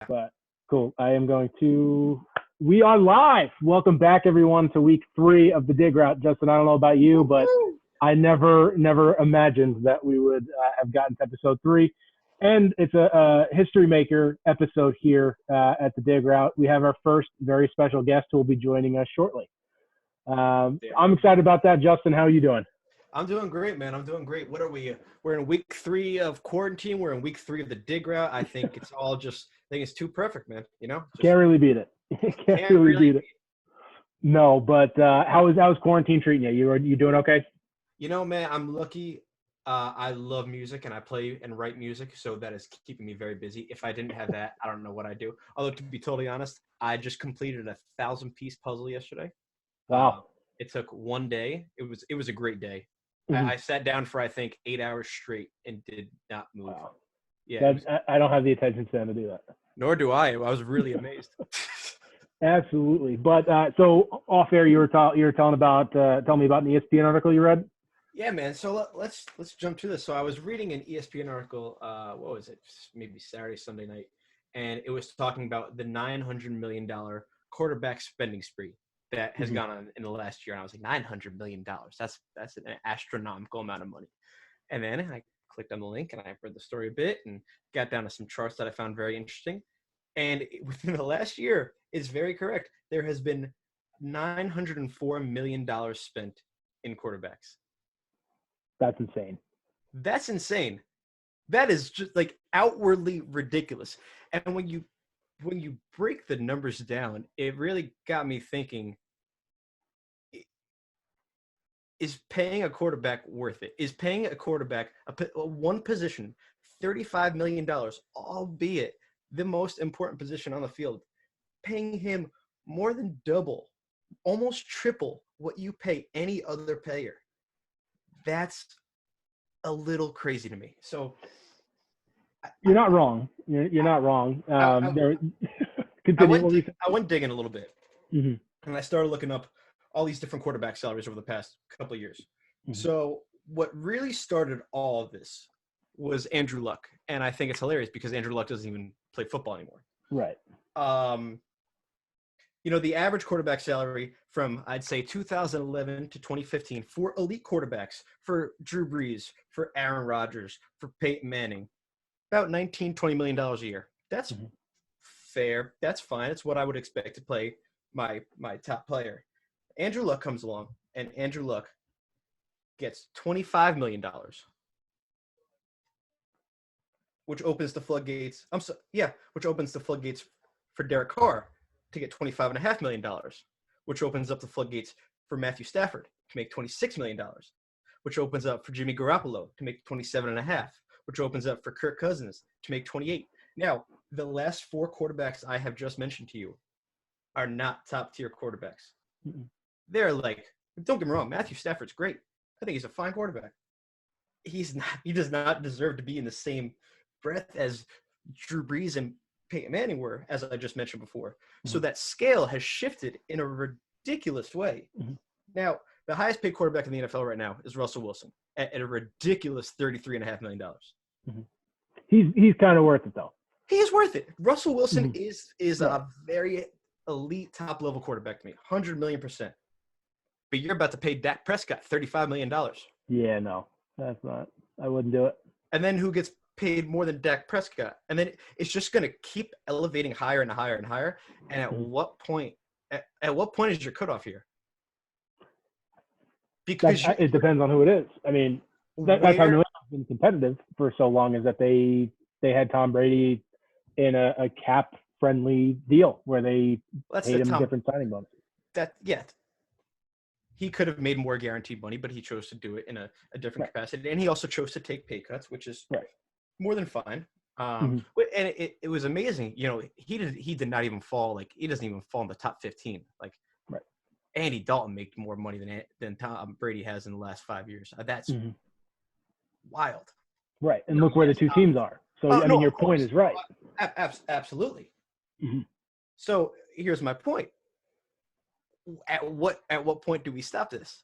But cool. We are live. Welcome back, everyone, to week 3 of the Dig Route. Justin, I don't know about you, but I never imagined that we would have gotten to episode 3. And it's a history maker episode here at the Dig Route. We have our first very special guest who will be joining us shortly. I'm excited about that. Justin, how are you doing? I'm doing great, man. I'm doing great. What are we? We're in week 3 of quarantine. We're in week 3 of the Dig Route. I think it's all I think it's too perfect, man. Can't really beat it. Can't really beat it. No, but how's quarantine treating you? You doing okay? Man, I'm lucky. I love music and I play and write music, so that is keeping me very busy. If I didn't have that, I don't know what I'd do. Although, to be totally honest, I just completed a 1,000-piece puzzle yesterday. Wow. It took one day. It was a great day. Mm-hmm. I sat down for, I think, 8 hours straight and did not move. Wow. Yeah, I don't have the attention span to do that. Nor do I. I was really amazed. Absolutely. But so off air, you were telling me about an ESPN article you read. Yeah, man. So let's jump to this. So I was reading an ESPN article. What was it? Maybe Saturday, Sunday night, and it was talking about the $900 million quarterback spending spree that has gone on in the last year. And I was like, $900 million. That's an astronomical amount of money. And then I clicked on the link and I read the story a bit and got down to some charts that I found very interesting. And within the last year, it's very correct. There has been $904 million spent in quarterbacks. That's insane. That's insane. That is just like outwardly ridiculous. And when you break the numbers down, it really got me thinking, is paying a quarterback worth it? Is paying a quarterback one position, $35 million, albeit the most important position on the field, paying him more than double, almost triple what you pay any other player? That's a little crazy to me. So you're not wrong. You're not wrong. I went digging a little bit, and I started looking up all these different quarterback salaries over the past couple of years. So what really started all of this was Andrew Luck, and I think it's hilarious because Andrew Luck doesn't even play football anymore. Right. The average quarterback salary from, I'd say, 2011 to 2015 for elite quarterbacks, for Drew Brees, for Aaron Rodgers, for Peyton Manning, about $19-20 million a year. That's fair. That's fine. It's what I would expect to play my top player. Andrew Luck comes along, and Andrew Luck gets $25 million, which opens the floodgates. Which opens the floodgates for Derek Carr to get $25.5 million, which opens up the floodgates for Matthew Stafford to make $26 million, which opens up for Jimmy Garoppolo to make $27.5, which opens up for Kirk Cousins to make $28. Now, the last 4 quarterbacks I have just mentioned to you are not top-tier quarterbacks. They're like, don't get me wrong, Matthew Stafford's great. I think he's a fine quarterback. He does not deserve to be in the same breath as Drew Brees and Peyton Manning were, as I just mentioned before. So that scale has shifted in a ridiculous way. Now, the highest paid quarterback in the NFL right now is Russell Wilson at a ridiculous $33.5 million. He's kind of worth it, though. He is worth it. Russell Wilson is a very elite top-level quarterback to me, 100 million %. But you're about to pay Dak Prescott $35 million. Yeah, no, that's not. I wouldn't do it. And then who gets paid more than Dak Prescott? And then it's just going to keep elevating higher and higher and higher. And at what point? At what point is your cutoff here? Because it depends on who it is. I mean, that's how New England's been competitive for so long, is that they had Tom Brady in a cap-friendly deal where they paid him different signing bonuses. He could have made more guaranteed money, but he chose to do it in a different capacity. And he also chose to take pay cuts, which is more than fine. And it was amazing. He did not even fall. Like, he doesn't even fall in the top 15. Like, Andy Dalton made more money than Tom Brady has in the last 5 years. That's wild. Right. And look where the two teams are. So, your point is right. Absolutely. So here's my point. At what point do we stop this?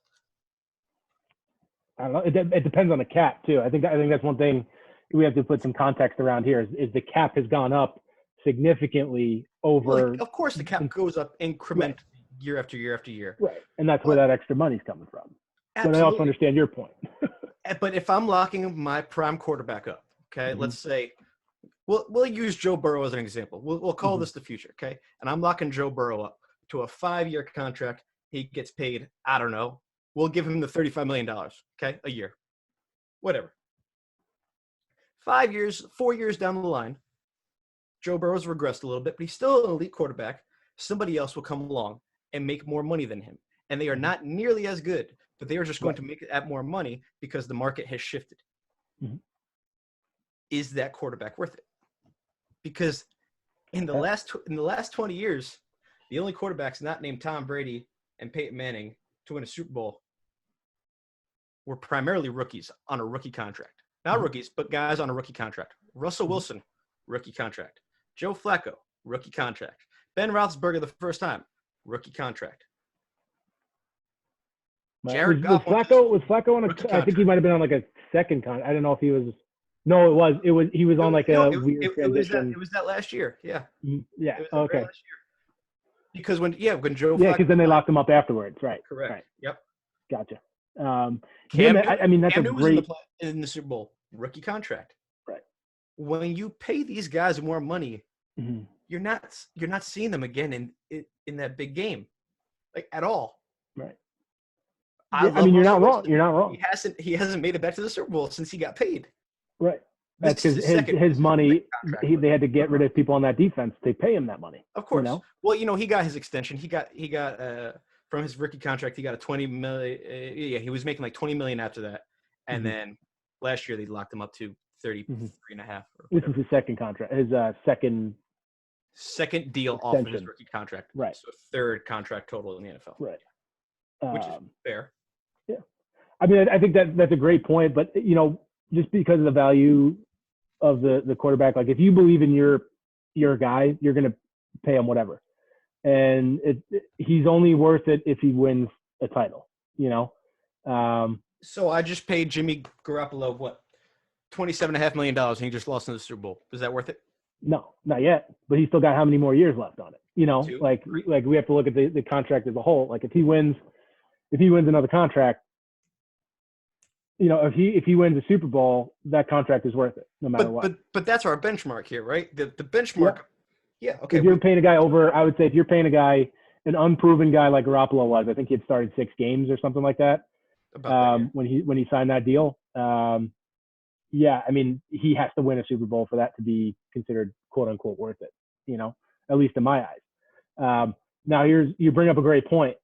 I don't know. It depends on the cap too. I think that's one thing we have to put some context around here. Is the cap has gone up significantly Well, over. of course, the cap goes up increment year after year after year. Right, and that's where that extra money's coming from. Absolutely. But I also understand your point. But if I'm locking my prime quarterback up, okay, let's say we'll use Joe Burrow as an example. We'll call this the future, okay? And I'm locking Joe Burrow up to a 5-year contract. He gets paid, I don't know. We'll give him the $35 million, okay, a year, whatever. 4 years down the line, Joe Burrow's regressed a little bit, but he's still an elite quarterback. Somebody else will come along and make more money than him. And they are not nearly as good, but they are just going to make it at more money because the market has shifted. Is that quarterback worth it? Because in the last 20 years, the only quarterbacks not named Tom Brady and Peyton Manning to win a Super Bowl were primarily rookies on a rookie contract. Not rookies, but guys on a rookie contract. Russell Wilson, rookie contract. Joe Flacco, rookie contract. Ben Roethlisberger the first time, rookie contract. Jared Goff was Flacco on a? I think he might have been on like a second contract. I don't know if he was. No, he was on like a weird transition. It was that last year. Yeah. Yeah. Okay. Last year. Because when Joe. Yeah, because then they locked him up afterwards, right? Correct. Right. Yep. Gotcha. I mean, that's a great in the Super Bowl rookie contract. Right. When you pay these guys more money, you're not seeing them again in that big game, like at all. Right. I mean, you're not wrong. You're not wrong. He hasn't made it back to the Super Bowl since he got paid. Right. That's because his money. They had to get rid of people on that defense to pay him that money. Of course. Well, he got his extension. He got from his rookie contract. He got a $20 million. He was making like $20 million after that, and then last year they locked him up to 33.5. This is his second contract. His second deal off of his rookie contract. Right. So third contract total in the NFL. Right. Which is fair. Yeah. I mean, I think that's a great point, but just because of the value of the quarterback, like if you believe in your guy, you're going to pay him whatever. And he's only worth it if he wins a title, So I just paid Jimmy Garoppolo, what, $27.5 million, and he just lost in the Super Bowl. Is that worth it? No, not yet. But he's still got how many more years left on it? Like we have to look at the contract as a whole. Like if he wins another contract, if he wins a Super Bowl, that contract is worth it no matter what. But that's our benchmark here, right? The benchmark. Yeah. Okay. If you're paying a guy I would say if you're paying a guy, an unproven guy like Garoppolo was, I think he had started 6 games or something like that. When he signed that deal. Yeah, I mean, he has to win a Super Bowl for that to be considered quote unquote worth it, at least in my eyes. Now you bring up a great point.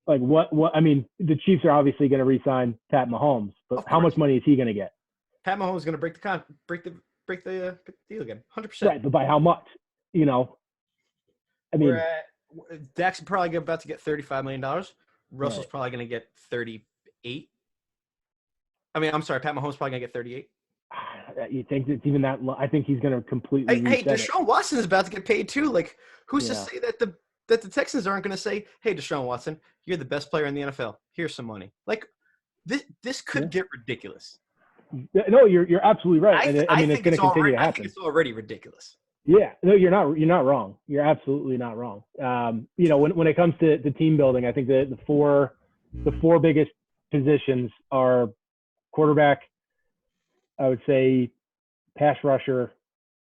Like I mean, the Chiefs are obviously going to re-sign Pat Mahomes, but how much money is he going to get? Pat Mahomes is going to break the deal again, 100%. Right, but by how much? I mean, Dak's probably about to get $35 million. Russell's probably going to get 38. I mean, I'm sorry, Pat Mahomes probably going to get 38. You think it's even that low? I think he's going to completely reset Deshaun Watson is about to get paid too. Like, who's to say that the Texans aren't going to say, "Hey, Deshaun Watson, you're the best player in the NFL. Here's some money." Like, this could get ridiculous. No, you're absolutely right. I mean, it's going to continue to happen. I think it's already ridiculous. Yeah, no, you're not wrong. You're absolutely not wrong. When it comes to team building, I think the four biggest positions are quarterback, I would say pass rusher,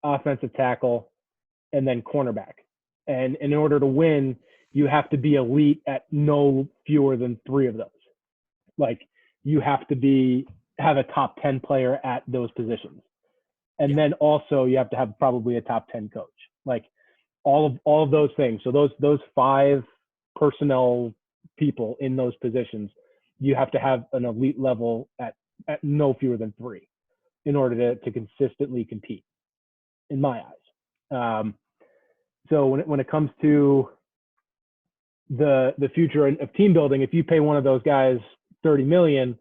offensive tackle, and then cornerback. And in order to win, you have to be elite at no fewer than 3 of those. Like you have to have a top 10 player at those positions. And then also you have to have probably a top 10 coach. Like all of those things. So those 5 personnel people in those positions, you have to have an elite level at no fewer than 3 in order to consistently compete, in my eyes. So when it comes to the future of team building, if you pay one of those guys $30 million,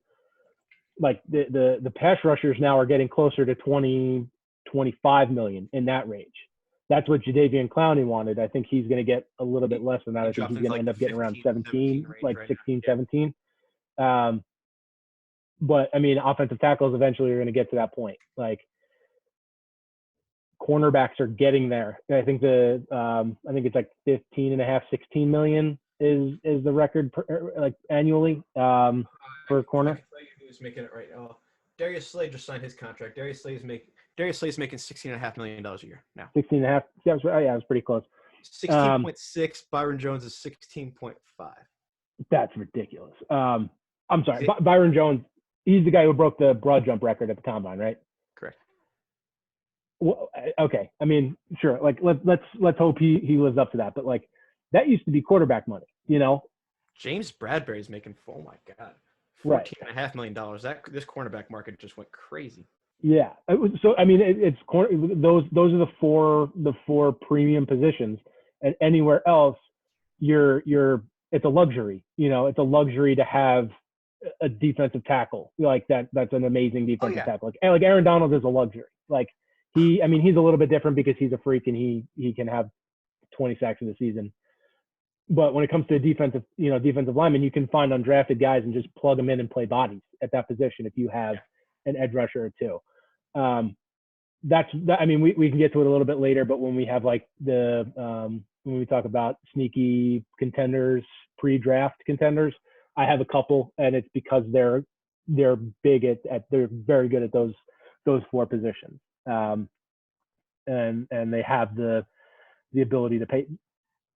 like the pass rushers now are getting closer to 20, 25 million in that range. That's what Jadeveon Clowney wanted. I think he's going to get a little bit less than that. I think he's going to end up getting around 17, like 16, 17. But I mean, offensive tackles eventually are going to get to that point. Like cornerbacks are getting there. I think I think it's like 15 and a half, 16 million is the record like annually for a corner. I can tell you who's making it right now. Darius Slay just signed his contract. Darius Slay is making $16.5 million a year now. 16 and a half. Yeah, it was pretty close. 16.6. Byron Jones is 16.5. That's ridiculous. I'm sorry, Byron Jones. He's the guy who broke the broad jump record at the combine, right? Correct. Well, okay. I mean, sure. Like let's hope he lives up to that. But like that used to be quarterback money, you know. James Bradbury's making, oh my God, $14.5 million. This cornerback market just went crazy. Yeah. So I mean, those are the four premium positions, and anywhere else, it's a luxury. You know, it's a luxury to have a defensive tackle like that. That's an amazing defensive tackle. Like Aaron Donald is a luxury. Like he's a little bit different because he's a freak and he can have 20 sacks in the season. But when it comes to defensive linemen, you can find undrafted guys and just plug them in and play bodies at that position if you have an edge rusher or two. I mean, we can get to it a little bit later, but when we have like when we talk about sneaky contenders, pre-draft contenders, I have a couple, and it's because they're big they're very good at those four positions, and they have the ability to pay.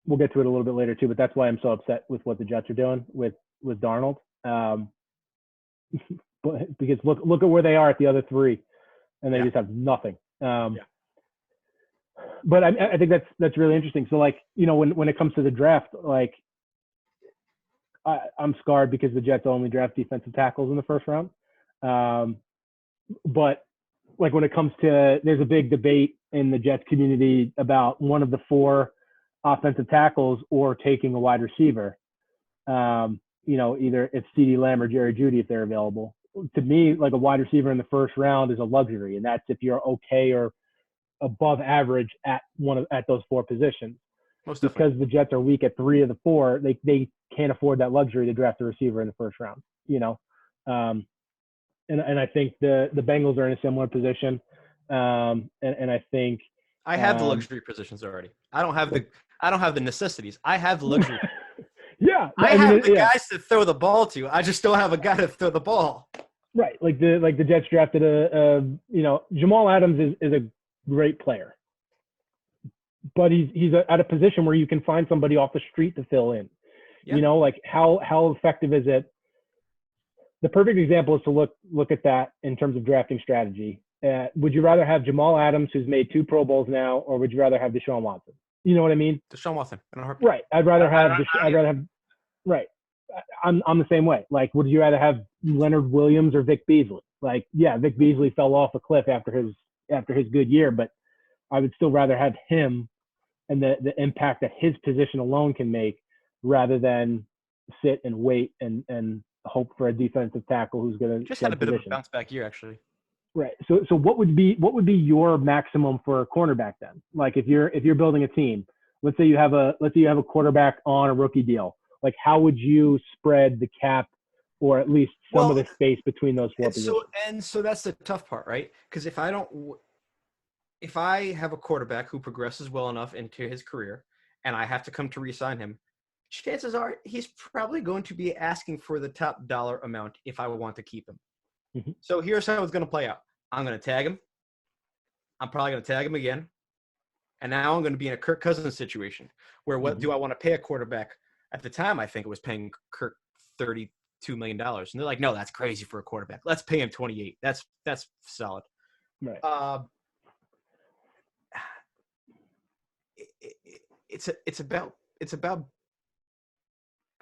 We'll get to it a little bit later too, but that's why I'm so upset with what the Jets are doing with Darnold. Because look at where they are at the other three, and they just have nothing. But I think that's really interesting. So like, you know, when it comes to the draft, like I'm scarred because the Jets only draft defensive tackles in the first round. But like when it comes to, there's a big debate in the Jets community about one of the four offensive tackles or taking a wide receiver. You know, either it's CeeDee Lamb or Jerry Jeudy if they're available. To me, like a wide receiver in the first round is a luxury, and that's if you're okay or above average at those four positions. Most because the Jets are weak at three of the four, they can't afford that luxury to draft a receiver in the first round. You know, and I think the Bengals are in a similar position. And I think I have the luxury positions already. I don't have the necessities. I have the luxury. Yeah, I have the guys to throw the ball to. I just don't have a guy to throw the ball. Right, like the Jets drafted Jamal Adams is a great player, but he's at a position where you can find somebody off the street to fill in. Yeah. You know, like how effective is it? The perfect example is to look at that in terms of drafting strategy. Would you rather have Jamal Adams, who's made 2 Pro Bowls now, or would you rather have Deshaun Watson? You know what I mean? Deshaun Watson. Right. I'd rather have. Right. I'm the same way. Like, would you rather have Leonard Williams or Vic Beasley? Like, yeah, Vic Beasley fell off a cliff after his good year, but I would still rather have him and the impact that his position alone can make rather than sit and wait and hope for a defensive tackle who's going to just had a bit of a bounce back year, actually. Right. So what would be your maximum for a cornerback then? Like if you're building a team, let's say you have a quarterback on a rookie deal. Like how would you spread the cap or at least some of the space between those four positions? So that's the tough part, right? Because if I have a quarterback who progresses well enough into his career and I have to come to re-sign him, chances are he's probably going to be asking for the top dollar amount if I want to keep him. Mm-hmm. So here's how it's going to play out. I'm going to tag him. I'm probably going to tag him again. And now I'm going to be in a Kirk Cousins situation where what do I want to pay a quarterback? At the time, I think it was paying Kirk $32 million. And they're like, no, that's crazy for a quarterback. Let's pay him 28. That's solid. Right. It's about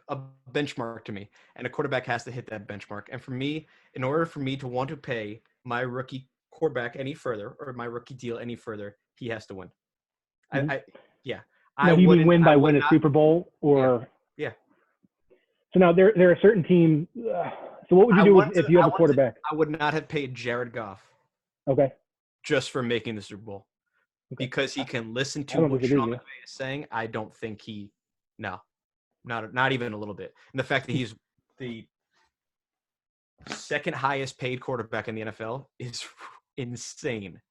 a benchmark to me, and a quarterback has to hit that benchmark. And for me, in order for me to want to pay my rookie quarterback any further or my rookie deal any further, he has to win. Mm-hmm. Now, do you mean win by win a Super Bowl or? Yeah. So now there are certain teams. So what would you do if you have a quarterback? I would not have paid Jared Goff. Okay. Just for making the Super Bowl, because he can listen to what Sean McVay is saying. I don't think not even a little bit. And the fact that he's the second highest paid quarterback in the NFL is insane.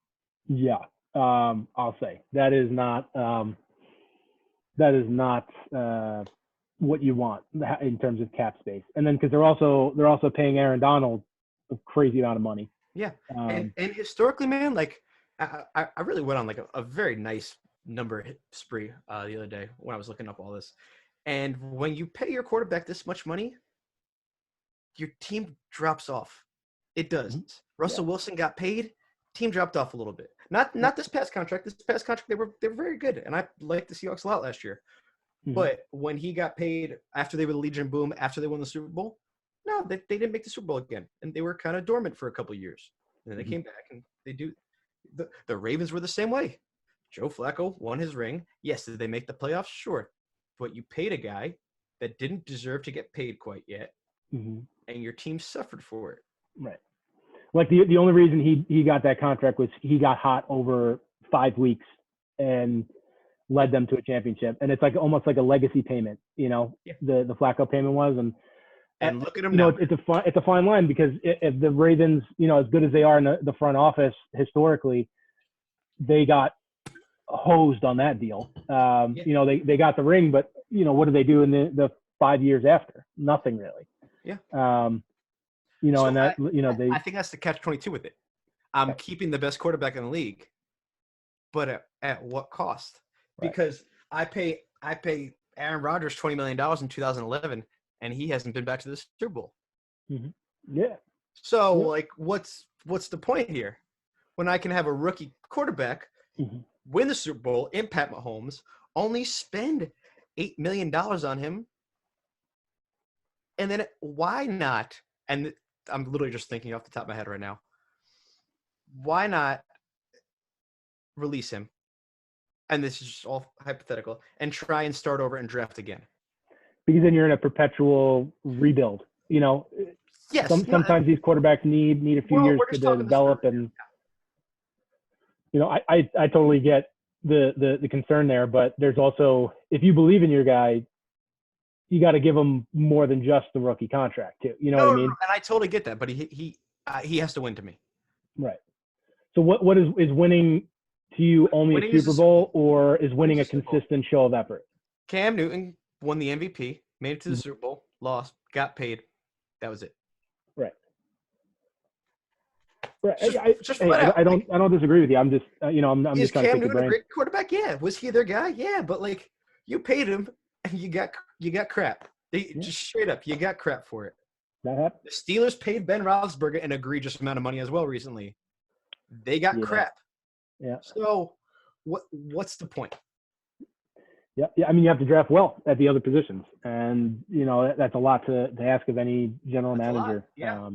Yeah. I'll say that is not what you want in terms of cap space. And then because they're also paying Aaron Donald a crazy amount of money. Yeah, and historically, man, like I really went on like a very nice number hit spree the other day when I was looking up all this. And when you pay your quarterback this much money, your team drops off. It does. Mhm. Russell Wilson got paid. Team dropped off a little bit. Not this past contract. This past contract, they were very good, and I liked the Seahawks a lot last year. Mhm. But when he got paid after they were the Legion Boom, after they won the Super Bowl, no, they didn't make the Super Bowl again, and they were kind of dormant for a couple of years. And then they Mhm. came back, and they do. The Ravens were the same way. Joe Flacco won his ring. Yes, did they make the playoffs? Sure, but you paid a guy that didn't deserve to get paid quite yet, Mhm. and your team suffered for it. Right. Like the only reason he got that contract was he got hot over 5 weeks and led them to a championship. And it's like almost like a legacy payment, Yeah. the Flacco payment was. And look at him now. It's a fine line because if the Ravens, as good as they are in the front office historically, they got hosed on that deal. They got the ring, but what did they do in the 5 years after? Nothing really. Yeah. They. I think that's the catch-22 with it. I'm keeping the best quarterback in the league, but at what cost? Right. Because I pay Aaron Rodgers $20 million in 2011, and he hasn't been back to the Super Bowl. Mm-hmm. Yeah. So, like, what's the point here? When I can have a rookie quarterback win the Super Bowl in Pat Mahomes, only spend $8 million on him, and then why not? And I'm literally just thinking off the top of my head right now. Why not release him? And this is just all hypothetical, and try and start over and draft again. Because then you're in a perpetual rebuild. Yes. Sometimes these quarterbacks need a few years to develop, and I totally get the concern there. But there's also, if you believe in your guy, you got to give him more than just the rookie contract too. You know what I mean? And I totally get that, but he has to win to me. Right. So what is winning to you only winning a Super Bowl, or is winning a consistent show of effort? Cam Newton won the MVP, made it to the Super Bowl, lost, got paid. That was it. Right. I don't disagree with you. I'm just I'm just trying to Cam pick your brain. Is Cam Newton a great quarterback? Yeah. Was he their guy? Yeah. But like, you paid him, and you got crap. Just straight up, you got crap for it. That happened. The Steelers paid Ben Roethlisberger an egregious amount of money as well recently. They got crap. Yeah. So, what's the point? Yeah. I mean, you have to draft well at the other positions, and that's a lot to ask of any general manager. Yeah.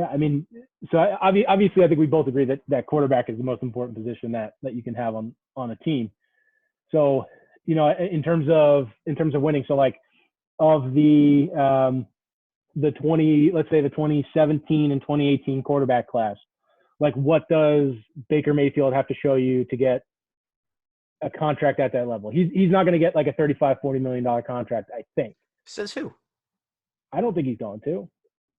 I mean, so obviously, I think we both agree that quarterback is the most important position that you can have on a team. So, in terms of winning, so like of the 2017 and 2018 quarterback class, like what does Baker Mayfield have to show you to get a contract at that level? He's not going to get like a $35-40 million contract, I think. Says who? I don't think he's going to.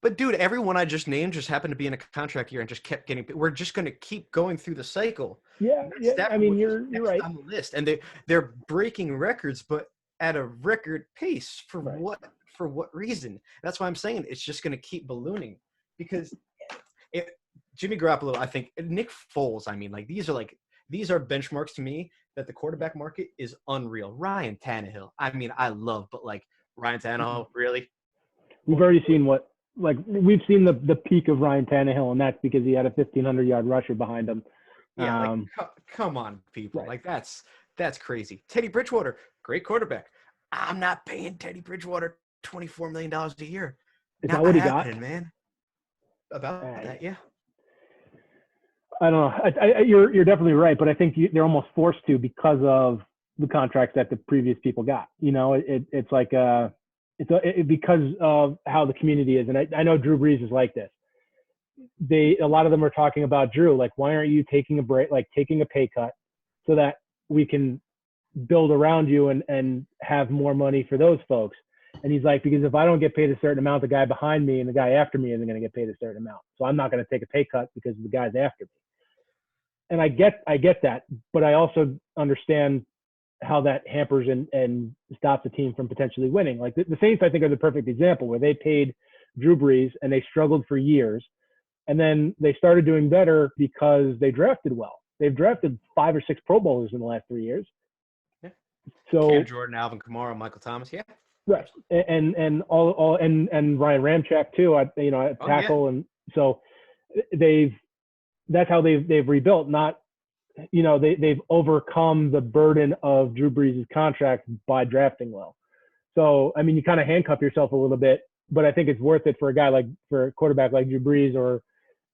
But dude, everyone I just named just happened to be in a contract year and just kept getting. We're just going to keep going through the cycle. Yeah. I mean, you're right on the list, and they're breaking records, but at a record pace for what reason? That's why I'm saying it's just going to keep ballooning because Jimmy Garoppolo, I think Nick Foles. I mean, like these are benchmarks to me that the quarterback market is unreal. Ryan Tannehill. I mean, I love, but like Ryan Tannehill, really? We've already seen we've seen the peak of Ryan Tannehill, and that's because he had a 1,500-yard rusher behind him. Yeah, come on, people. Right. Like that's crazy. Teddy Bridgewater, great quarterback. I'm not paying Teddy Bridgewater $24 million a year. Is that what he got, man? About that, yeah. I don't know. You're definitely right, but I think they're almost forced to because of the contracts that the previous people got. It's like because of how the community is, and I know Drew Brees is like this. A lot of them are talking about Drew, like, why aren't you taking a break, like taking a pay cut, so that we can build around you and have more money for those folks. And he's like, because if I don't get paid a certain amount, the guy behind me and the guy after me isn't going to get paid a certain amount. So I'm not going to take a pay cut because the guy's after me. and I get that, but I also understand how that hampers and stops a team from potentially winning. Like the Saints, I think, are the perfect example where they paid Drew Brees and they struggled for years, and then they started doing better because they drafted well. They've drafted 5 or 6 Pro Bowlers in the last 3 years. Yeah. So Cam Jordan, Alvin Kamara, Michael Thomas. Yeah. right, and all and Ryan Ramczyk too. At tackle, and so that's how they've rebuilt. Not they've overcome the burden of Drew Brees' contract by drafting well. So I mean, you kind of handcuff yourself a little bit, but I think it's worth it for a quarterback like Drew Brees or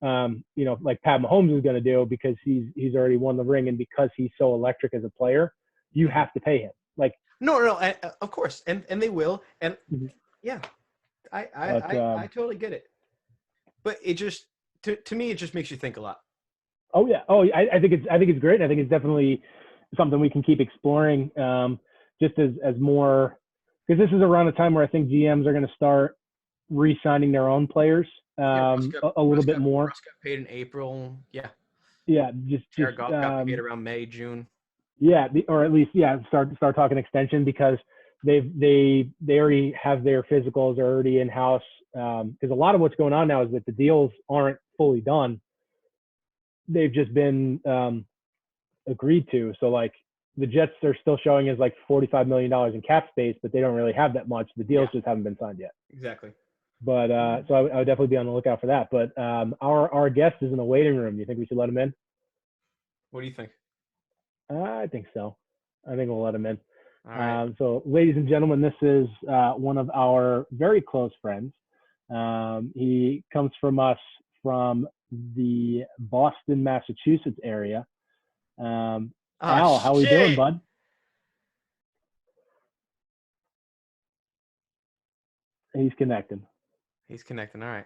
like Pat Mahomes is going to do, because he's already won the ring, and because he's so electric as a player, you have to pay him. Like no, of course, and they will, and Mhm. yeah, I totally get it, but it just to me it just makes you think a lot. Oh yeah, I think it's great. I think it's definitely something we can keep exploring, just as more, because this is around a time where I think GMs are going to start re-signing their own players a little bit more. Russ got paid in April. Yeah. Yeah, just Jared Goff got paid around May, June. Yeah, or at least start talking extension, because they already have their physicals already in house. Because a lot of what's going on now is that the deals aren't fully done; they've just been agreed to. So like the Jets are still showing as like $45 million in cap space, but they don't really have that much. The deals just haven't been signed yet. Exactly. But so I would definitely be on the lookout for that. But our guest is in the waiting room. Do you think we should let him in? What do you think? I think so. I think we'll let him in. All right. So, ladies and gentlemen, this is one of our very close friends. He comes from us from the Boston, Massachusetts area. Al, how are we doing, bud? He's connecting. All right.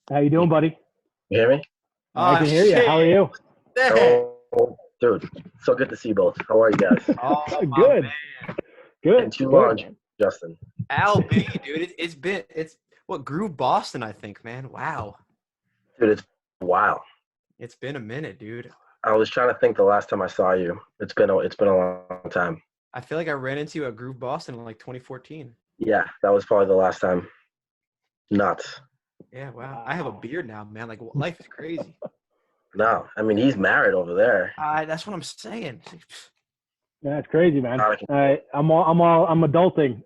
How you doing, buddy? You hear me? I can hear you. How are you? Oh, dude, so good to see you both. How are you guys? Good. Good. Been too long, Justin. Al B, dude, it's what grew Boston, I think, man. Wow. Dude, it's wow. It's been a minute, dude. I was trying to think the last time I saw you. It's been a long time. I feel like I ran into you at Groove Boston in like 2014. Yeah, that was probably the last time. Nuts. Yeah, wow. I have a beard now, man. Like life is crazy. No, I mean he's married over there. That's what I'm saying. That's crazy, man. I'm adulting.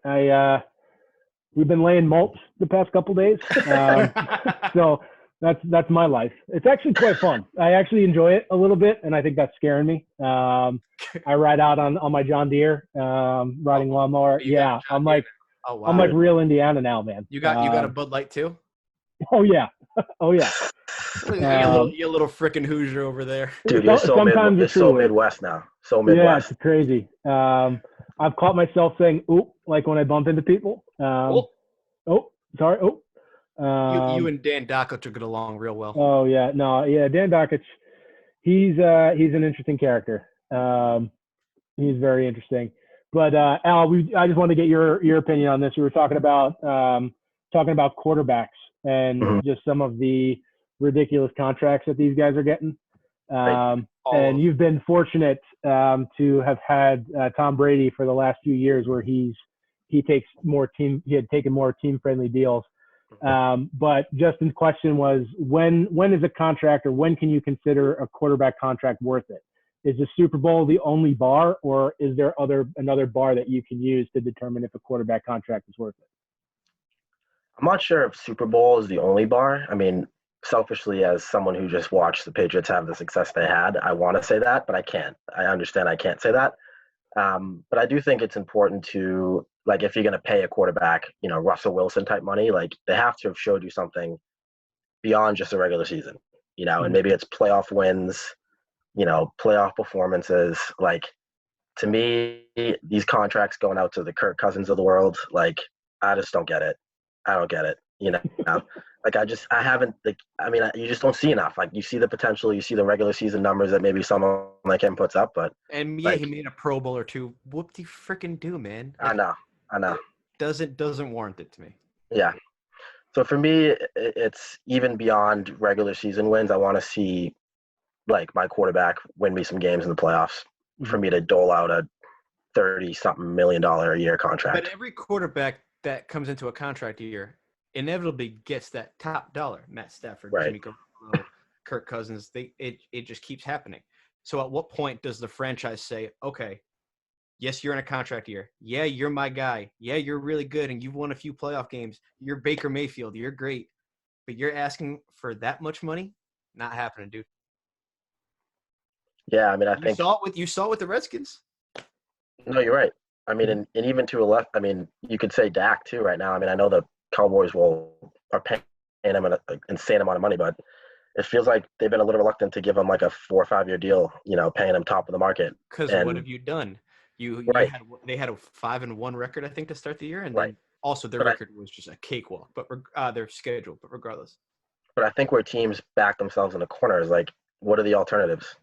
We've been laying mulch the past couple days, so that's my life. It's actually quite fun. I actually enjoy it a little bit, and I think that's scaring me. I ride out on my John Deere, riding lawnmower. Yeah, I'm like, wow. I'm like real Indiana now, man. You got a Bud Light too? Oh yeah, oh yeah. You little frickin' Hoosier over there. Dude, you're so Midwest now. So Midwest. Yeah, it's crazy. I've caught myself saying "oop" like when I bump into people. Sorry. You and Dan Dockich took it along real well. Oh yeah, Dan Dockich. He's an interesting character. He's very interesting. But Al, I just wanted to get your opinion on this. We were talking about quarterbacks and just some of the ridiculous contracts that these guys are getting. And you've been fortunate to have had Tom Brady for the last few years, where he had taken more team-friendly deals. But Justin's question was, when is a contract, or when can you consider a quarterback contract worth it? Is the Super Bowl the only bar, or is there another bar that you can use to determine if a quarterback contract is worth it? I'm not sure if Super Bowl is the only bar. I mean, selfishly, as someone who just watched the Patriots have the success they had, I want to say that, but I can't. I understand I can't say that. But I do think it's important to, like, if you're going to pay a quarterback, Russell Wilson type money, like, they have to have showed you something beyond just a regular season, and maybe it's playoff wins, playoff performances. Like, to me, these contracts going out to the Kirk Cousins of the world, like, I just don't get it. I don't get it. Like, I haven't, like, I mean, you just don't see enough. Like, you see the potential, you see the regular season numbers that maybe someone like him puts up, but. And yeah, he made a Pro Bowl or two. Whoop-de frickin' do, man. Like, I know. Doesn't warrant it to me. Yeah. So for me, it's even beyond regular season wins. I want to see like my quarterback win me some games in the playoffs for Mhm. me to dole out a $30-something million a year But contract. every quarterback that comes into a contract year inevitably gets that top dollar. Matt Stafford, Right. Jimmy Garoppolo, Kirk Cousins. It just keeps happening. So at what point does the franchise say, okay, yes, you're in a contract year. Yeah, you're my guy. Yeah, you're really good and you've won a few playoff games. You're Baker Mayfield. You're great. But you're asking for that much money? Not happening, dude. Yeah, I mean, I You think saw it with the Redskins. no, you're right. I mean, and even to a left, I mean, you could say Dak too right now. I mean, I know the Cowboys are paying him an insane amount of money, but it feels like they've been a little reluctant to give him like a 4 or 5 year deal. Paying him top of the market. Because what And have you done? right, They had a 5-1 record, I think, to start the year, and right. then also their But I record was just a cakewalk. But their schedule, but regardless, but I think where teams back themselves in the corner is like, what are the alternatives?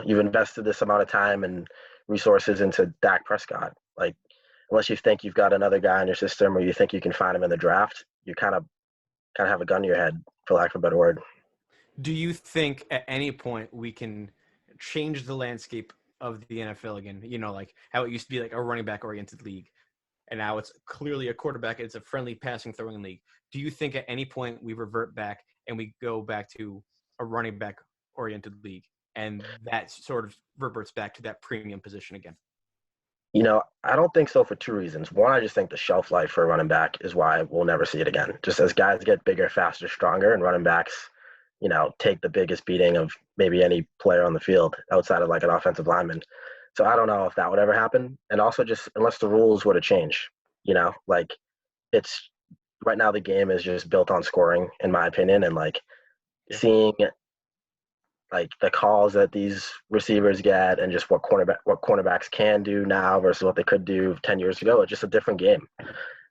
You've invested this amount of time and resources into Dak Prescott. Like, unless you think you've got another guy in your system or you think you can find him in the draft, you kind of have a gun to your head, for lack of a better word. do you think at any point we can change the landscape of the NFL again? Like how it used to be like a running back oriented league, and now it's clearly a quarterback. It's a friendly passing throwing league. Do you think at any point we revert back and we go back to a running back oriented league, and that sort of reverts back to that premium position again? I don't think so for two reasons. One, I just think the shelf life for a running back is why we'll never see it again. Just as guys get bigger, faster, stronger, and running backs, take the biggest beating of maybe any player on the field outside of like an offensive lineman. So I don't know if that would ever happen. And also just unless the rules were to change, like it's right now the game is just built on scoring, in my opinion, and like Yeah. seeing like the calls that these receivers get and just what cornerbacks can do now versus what they could do 10 years ago. It's just a different game.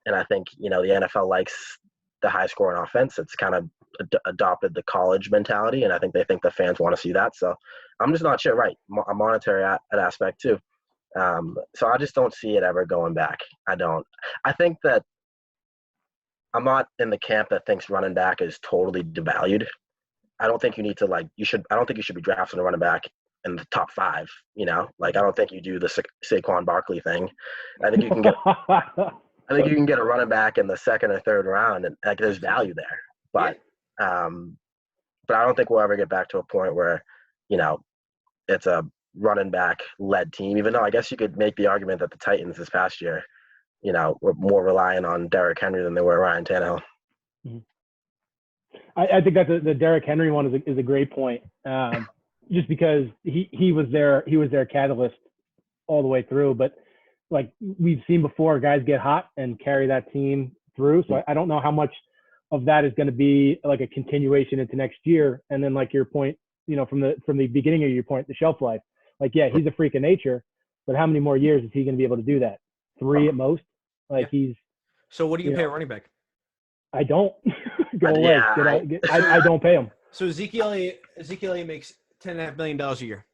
And I think, the NFL likes the high scoring offense. It's kind of adopted the college mentality. And I think they think the fans want to see that. So I'm just not sure. Right. A monetary aspect too. So I just don't see it ever going back. I don't. I think that I'm not in the camp that thinks running back is totally devalued. I don't think you need to I don't think you should be drafting a running back in the top 5. Like I don't think you do the Saquon Barkley thing. I think you can get a running back in the second or third round, and like there's value there. But but I don't think we'll ever get back to a point where it's a running back led team. Even though I guess you could make the argument that the Titans this past year, were more reliant on Derrick Henry than they were Ryan Tannehill. Mhm. I think that the Derrick Henry one is a great point, just because he was their catalyst all the way through. But like we've seen before, guys get hot and carry that team through. So I don't know how much of that is going to be like a continuation into next year. And then like your point, from the beginning of your point, the shelf life. Like yeah, he's a freak of nature, but how many more years is he going to be able to do that? 3 at most. Like he's. So what do you pay a running back? I don't. Go away. Yeah, I don't pay him. So Ezekiel Elliott makes $10.5 million a year.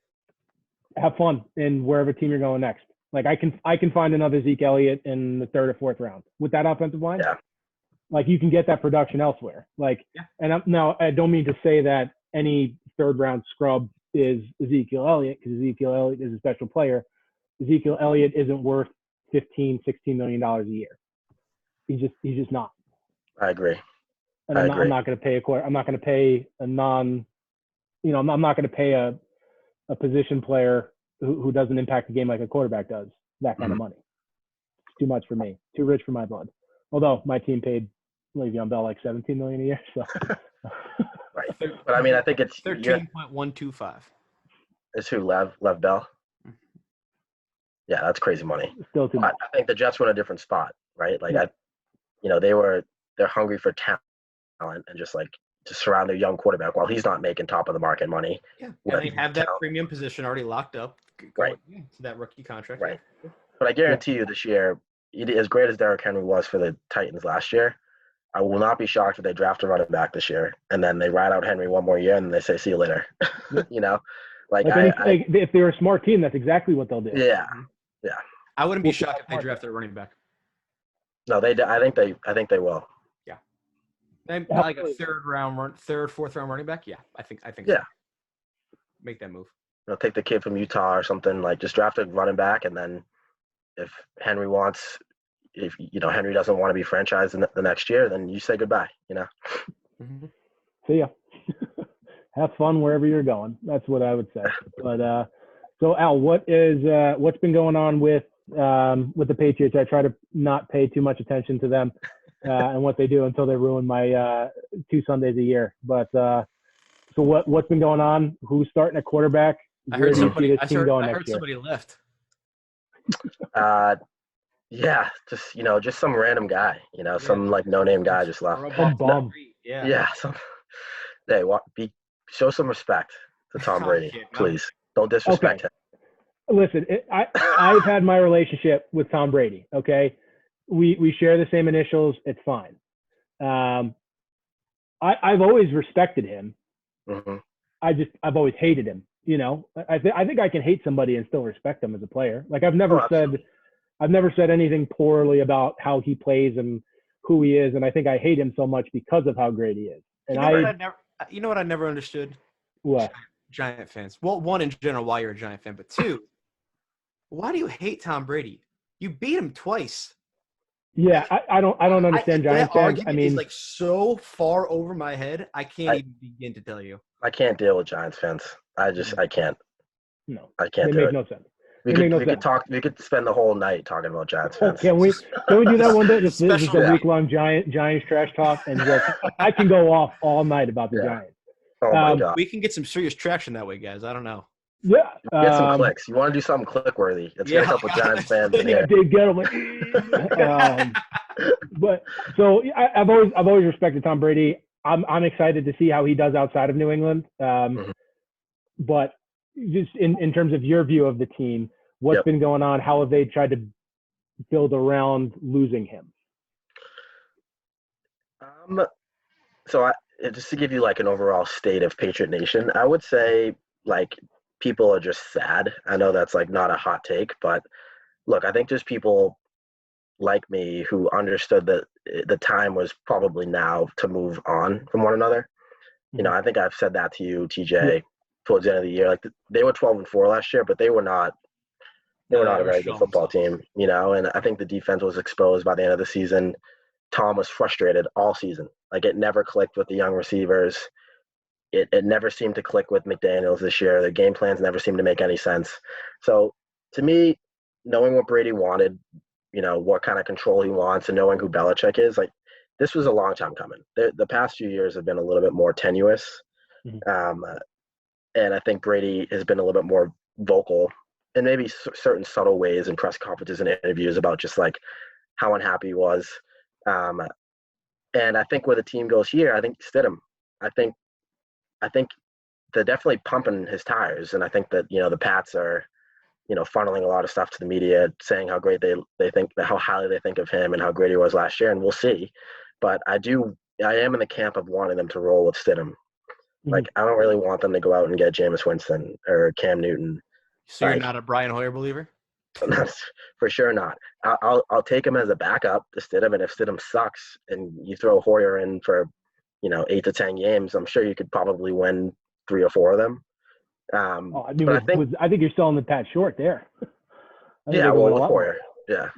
Have fun in wherever team you're going next. Like I can find another Zeke Elliott in the 3rd or 4th round with that offensive line. Yeah. Like you can get that production elsewhere. Like, and now I don't mean to say that any 3rd round scrub is Ezekiel Elliott, because Ezekiel Elliott is a special player. Ezekiel Elliott isn't worth $15, $16 million a year. He's just not. I agree. And I'm not going to pay I'm not going to pay a non, I'm not going to pay a position player who doesn't impact the game like a quarterback does that kind of money. It's too much for me. Too rich for my blood. Although my team paid Le'Veon Bell like $17 million a year. So. Right. But I mean, I think it's 13.125. It's who Lev Bell. Yeah, that's crazy money. Still too much. I think the Jets were in a different spot, right? Like they're hungry for talent and just like to surround their young quarterback while he's not making top of the market money. Yeah, and they have that premium position already locked up. Right. To that rookie contract. Right. But I guarantee you this year, as great as Derrick Henry was for the Titans last year, I will not be shocked if they draft a running back this year and then they ride out Henry one more year and they say, see you later. If they're a smart team, that's exactly what they'll do. Yeah. Yeah. I wouldn't be shocked if they drafted a running back. No, I think they will. Yeah. Like a 3rd, 4th round running back. Yeah, I think. Yeah. make that move. Take the kid from Utah or something, like just draft a running back, and then if Henry doesn't want to be franchised in the next year, then you say goodbye. Mm-hmm. See ya. Have fun wherever you're going. That's what I would say. But so Al, what's been going on with the Patriots? I try to not pay too much attention to them and what they do until they ruin my 2 Sundays a year. But so what's been going on? Who's starting at quarterback? I heard somebody year? Left. Yeah, just some random guy. Some like no-name guy just left. Some bum. Yeah. Hey, show some respect to Tom Brady, please. Don't disrespect him. Listen, I've had my relationship with Tom Brady. Okay, we share the same initials. It's fine. I've always respected him. Mm-hmm. I've always hated him. I think I can hate somebody and still respect them as a player. Like I've never said anything poorly about how he plays and who he is, and I think I hate him so much because of how great he is. And you know what I never understood? What? Giant fans. Well, one, in general, why you're a Giant fan, but two, why do you hate Tom Brady? You beat him twice. Yeah, I don't understand Giant fans. I mean, is like so far over my head. I can't even begin to tell you. I can't deal with Giants fans. I can't. No, I can't. They make no sense. We could spend the whole night talking about Giants fans. Can we do that one day? This is a week-long Giants trash talk, and I can go off all night about the Giants. Oh my God. We can get some serious traction that way, guys. I don't know. Yeah, get some clicks. You want to do something click-worthy? Let's get a couple Giants fans in here. But so I've always respected Tom Brady. I'm excited to see how he does outside of New England. But just in terms of your view of the team, what's been going on? How have they tried to build around losing him? Just to give you like an overall state of Patriot Nation, I would say like people are just sad. I know that's like not a hot take, but look, I think there's people like me who understood that the time was probably now to move on from one another. I think I've said that to you, TJ, towards the end of the year. Like they were 12-4 last year, but they were not a very good football team, and I think the defense was exposed by the end of the season. Tom was frustrated all season. Like it never clicked with the young receivers. It never seemed to click with McDaniels this year. The game plans never seemed to make any sense. So to me, knowing what Brady wanted, what kind of control he wants, and knowing who Belichick is, like this was a long time coming. The past few years have been a little bit more tenuous. Mm-hmm. And I think Brady has been a little bit more vocal in maybe certain subtle ways in press conferences and interviews about just like how unhappy he was. And I think where the team goes here, I think Stidham. I think they're definitely pumping his tires, and I think that the Pats are, funneling a lot of stuff to the media, saying how great they think, how highly they think of him, and how great he was last year, and we'll see. But I am in the camp of wanting them to roll with Stidham. Mm-hmm. Like I don't really want them to go out and get Jameis Winston or Cam Newton. So you're not a Brian Hoyer believer? For sure not. I'll take him as a backup to Stidham, and if Stidham sucks and you throw Hoyer in for 8 to 10 games, I'm sure you could probably win 3 or 4 of them. I think you're selling the Pat Short there. With Hoyer. Yeah,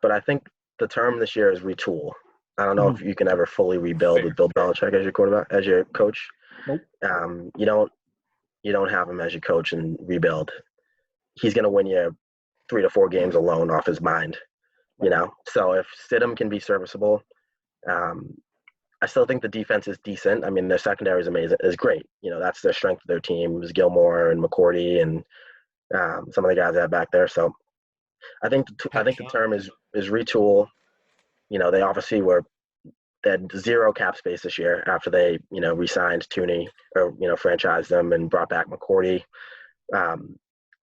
but I think the term this year is retool. I don't know if you can ever fully rebuild with Bill Belichick as your quarterback, as your coach. Nope. You don't have him as your coach and rebuild. He's going to win you 3 to 4 games alone off his mind. So if Stidham can be serviceable, I still think the defense is decent. I mean, their secondary is great. That's their strength of their team. It was Gilmore and McCourty and some of the guys they have back there. So I think the term is retool. They obviously they had 0 cap space this year after they re-signed Tooney or franchised them and brought back McCourty.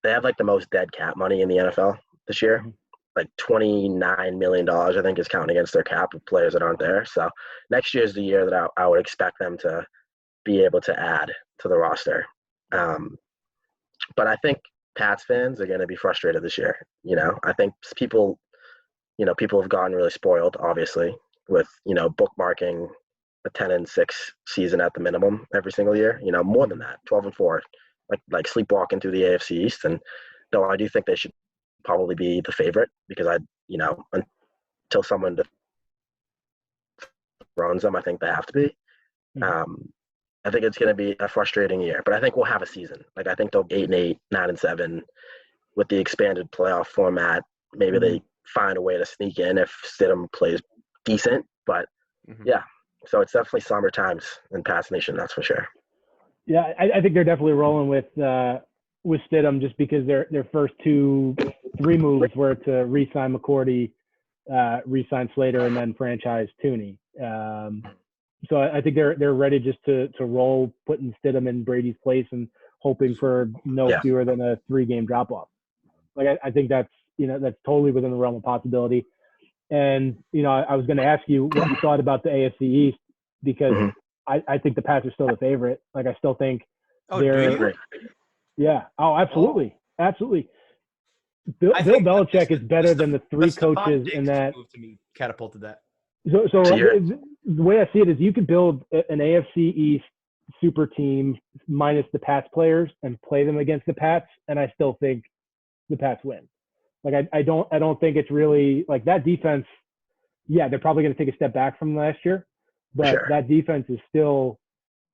They have like the most dead cap money in the NFL this year. Mm-hmm. Like $29 million, I think, is counting against their cap of players that aren't there. So next year is the year that I would expect them to be able to add to the roster. But I think Pats fans are going to be frustrated this year. I think people have gotten really spoiled, obviously, with, bookmarking a 10-6 season at the minimum every single year. More than that, 12-4. like sleepwalking through the AFC East. And though I do think they should probably be the favorite because until someone dethrones them, I think they have to be. I think it's going to be a frustrating year, but I think we'll have a season. Like I think they'll 8-8, 9-7 with the expanded playoff format. Maybe they find a way to sneak in if Stidham plays decent, but yeah. So it's definitely somber times in Pats Nation, that's for sure. Yeah, I think they're definitely rolling with Stidham just because their first 2-3 moves were to re-sign McCourty, re-sign Slater, and then franchise Tooney. So I think they're ready just to roll, putting Stidham in Brady's place and hoping for no fewer than a 3-game drop-off. Like I think that's totally within the realm of possibility. And I was going to ask you what you thought about the AFC East because I think the Pats are still the favorite. Like I still think they're. Yeah. Oh, absolutely, absolutely. Bill Belichick is better than the 3 coaches in that. Move to me catapulted that. So the way I see it is you could build an AFC East super team minus the Pats players and play them against the Pats, and I still think the Pats win. Like I don't think it's really like that defense. Yeah, they're probably going to take a step back from last year, but that defense is still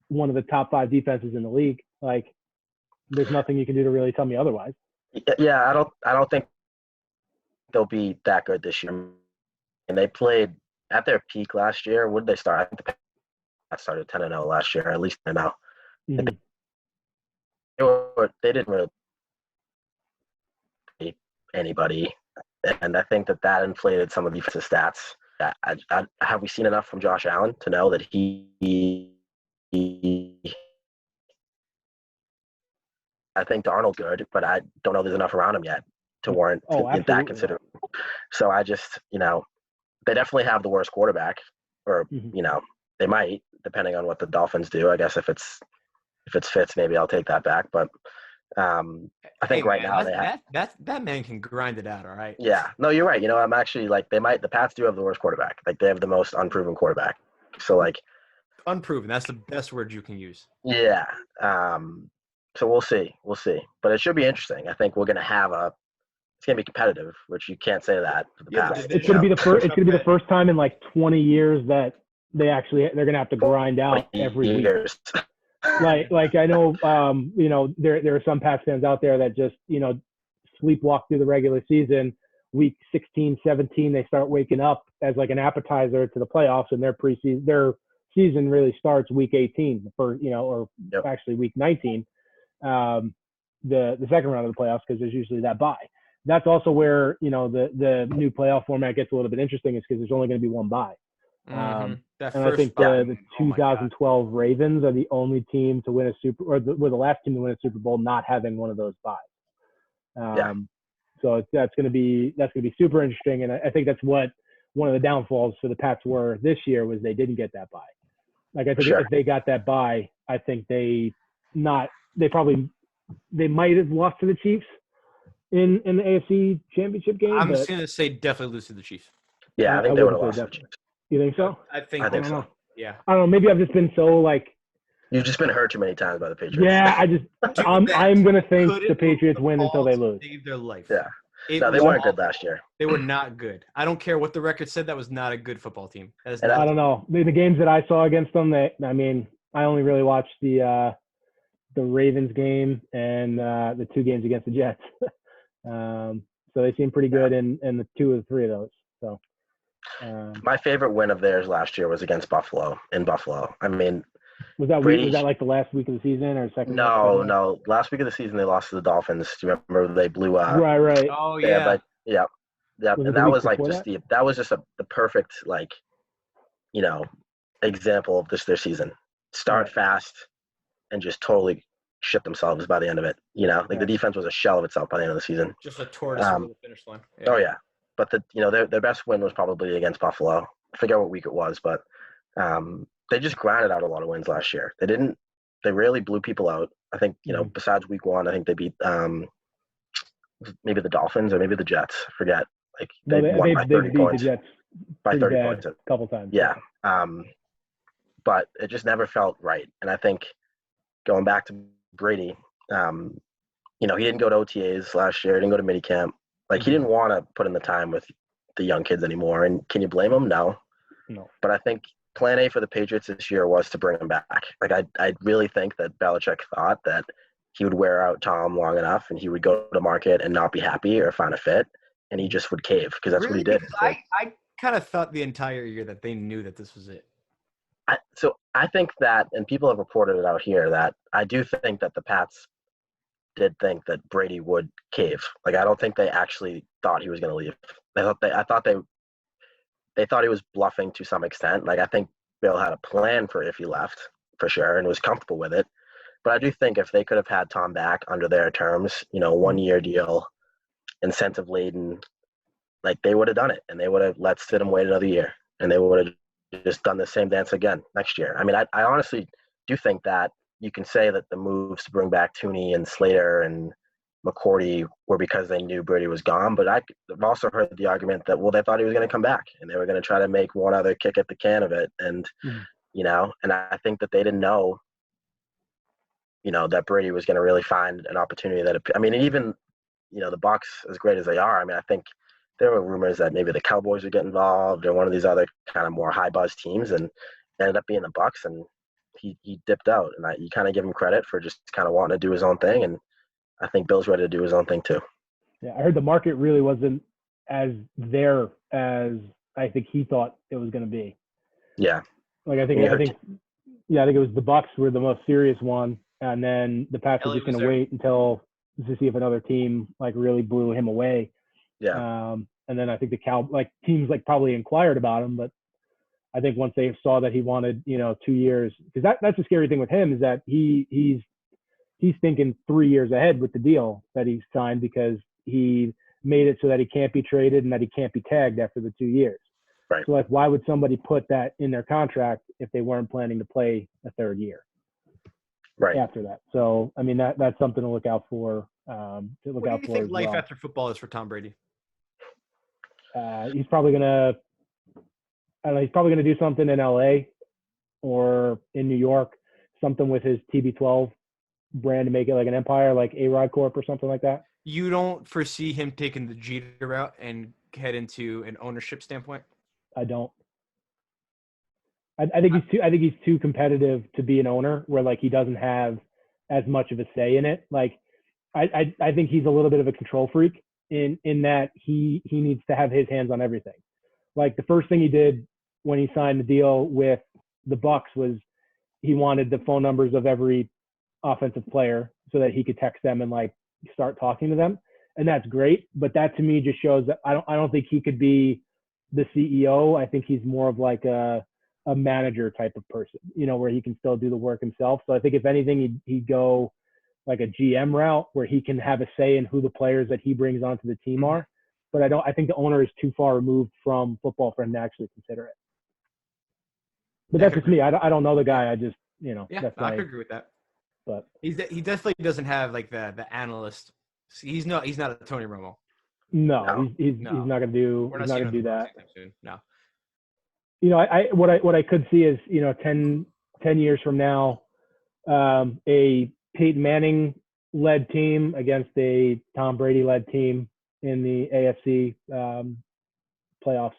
one of the top 5 defenses in the league. Like there's nothing you can do to really tell me otherwise. Yeah, I don't think they'll be that good this year. And they played at their peak last year. What did they start? I think the Pats started 10-0 last year, at least 10-0. They didn't really beat anybody, and I think that inflated some of the defensive stats. Have we seen enough from Josh Allen to know that he I think Darnold's good, but I don't know there's enough around him yet to warrant that consideration. So I just, they definitely have the worst quarterback, or they might, depending on what the Dolphins do. I guess if it's Fitz, maybe I'll take that back. But I think now they have that man can grind it out. All right. Yeah. No, you're right. I'm actually like the Pats do have the worst quarterback. Like they have the most unproven quarterback. So like unproven. That's the best word you can use. Yeah. So we'll see. But it should be interesting. I think we're going to have it's going to be competitive, which you can't say that for the Pats. It's going to be the first time in like 20 years that they're going to have to grind out every week. Like I know, there are some Pats fans out there that just, sleepwalk through the regular season. Week 16, 17, they start waking up as like an appetizer to the playoffs, and their season really starts week 18 actually week 19. The second round of the playoffs, because there's usually that bye. That's also where the new playoff format gets a little bit interesting, is because there's only going to be one bye. And I think the 2012 Ravens are the only team to win were the last team to win a Super Bowl not having one of those byes. So that's going to be super interesting, and I think that's what one of the downfalls for the Pats were this year was they didn't get that bye. Like I think if they got that bye, I think they might have lost to the Chiefs in the AFC Championship game. I'm just going to say definitely lose to the Chiefs. Yeah, I think they would have lost to the Chiefs. You think so? I think so. Know. Yeah. I don't know. Maybe I've just been so like. You've just been hurt too many times by the Patriots. Yeah, I'm going to think the Patriots win until they lose. Save their life. Yeah. No, they weren't good last year. They were not good. I don't care what the record said. That was not a good football team. I don't know. The games that I saw against them, I only really watched the Ravens game and the 2 games against the Jets. So they seem pretty good in the 2 of the 3 of those. So. My favorite win of theirs last year was against Buffalo. Was that like the last week of the season or second? No. Last week of the season they lost to the Dolphins. Do you remember they blew up? Right. Oh yeah. Yeah. And that was like just the perfect example of their season. Start fast and just totally shit themselves by the end of it. The defense was a shell of itself by the end of the season. Just a tortoise over the finish line. Yeah. Oh yeah. But their best win was probably against Buffalo. I forget what week it was, but they just grinded out a lot of wins last year. They really blew people out. I think, besides week 1, I think they beat maybe the Dolphins or maybe the Jets. I forget. Like they won by 30 points. The Jets by 30 points. A couple times. Yeah. But it just never felt right. And I think going back to Brady, He didn't go to OTAs last year. Didn't go to minicamp. Like he didn't want to put in the time with the young kids anymore. And can you blame him? No. No. But I think Plan A for the Patriots this year was to bring him back. Like I really think that Belichick thought that he would wear out Tom long enough and he would go to market and not be happy or find a fit, and he just would cave because that's what he did. Because I kind of thought the entire year that they knew that this was it. So I think that, and people have reported it out here, that I do think that the Pats did think that Brady would cave. Like I don't think they actually thought he was going to leave. I thought they thought he was bluffing to some extent. Like I think Bill had a plan for if he left for sure and was comfortable with it. But I do think if they could have had Tom back under their terms, 1 year deal, incentive laden, like they would have done it, and they would have let Stidham wait another year, and they would have just done the same dance again next year. I mean, I honestly do think that you can say that the moves to bring back Tooney and Slater and McCourty were because they knew Brady was gone. But I've also heard the argument that, well, they thought he was going to come back, and they were going to try to make one other kick at the can of it, and and I think that they didn't know. That Brady was going to really find an opportunity even, the Bucks, as great as they are, I mean, I think there were rumors that maybe the Cowboys would get involved or one of these other kind of more high buzz teams, and it ended up being the Bucks, and he dipped out. And you kind of give him credit for just kind of wanting to do his own thing. And I think Bill's ready to do his own thing too. Yeah. I heard the market really wasn't as there as I think he thought it was going to be. Yeah. Like I think it was the Bucks were the most serious one. And then the Pats were just going to wait until to see if another team like really blew him away. Yeah. And then I think teams probably inquired about him, but I think once they saw that he wanted 2 years, because that's the scary thing with him is that he's thinking 3 years ahead with the deal that he's signed because he made it so that he can't be traded and that he can't be tagged after the 2 years. Right. So why would somebody put that in their contract if they weren't planning to play a third year? Right. After that. So, I mean, that's something to look out for. What do you think life after football is for Tom Brady? He's probably gonna do something in LA or in New York, something with his TB12 brand to make it like an empire, like A-Rod Corp or something like that. You don't foresee him taking the Jeter route and head into an ownership standpoint? I don't. I think he's too competitive to be an owner where like he doesn't have as much of a say in it. Like I think he's a little bit of a control freak in that he needs to have his hands on everything. Like the first thing he did when he signed the deal with the Bucks was he wanted the phone numbers of every offensive player so that he could text them and like start talking to them. And that's great. But that to me just shows that I don't think he could be the CEO. I think he's more of like a manager type of person, where he can still do the work himself. So I think if anything, he'd go like a GM route where he can have a say in who the players that he brings onto the team are. But I think the owner is too far removed from football for him to actually consider it. But that's just me. I don't know the guy. I just, I could agree with that. But he definitely doesn't have like the analyst. He's not a Tony Romo. No, he's not going to do that. No. What I could see is 10 years from now, a Peyton Manning led team against a Tom Brady led team in the AFC playoffs.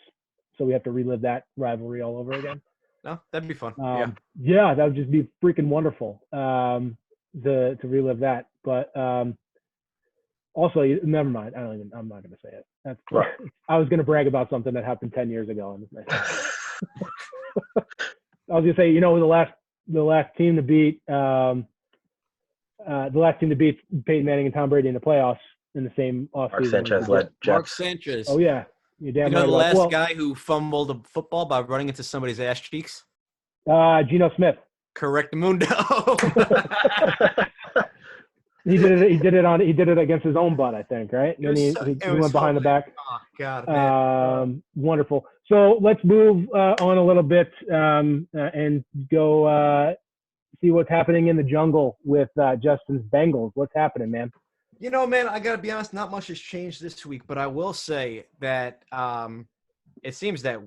So we have to relive that rivalry all over again. No, that'd be fun. Yeah, that would just be freaking wonderful to relive that. But also, never mind. I'm not going to say it. That's right. I was going to brag about something that happened 10 years ago. I was gonna say, the last team to beat Peyton Manning and Tom Brady in the playoffs in the same offseason. Mark Sanchez led Jets. Mark Sanchez. Oh yeah, you're damn right. The last guy who fumbled a football by running into somebody's ass cheeks. Geno Smith. Correct, Mundo. He did it against his own butt, I think, right? And then he went behind the back. Oh God, man. Wonderful. So let's move on a little bit and go see what's happening in the jungle with Justin's Bengals. What's happening, man? Man, I got to be honest, not much has changed this week, but I will say that it seems that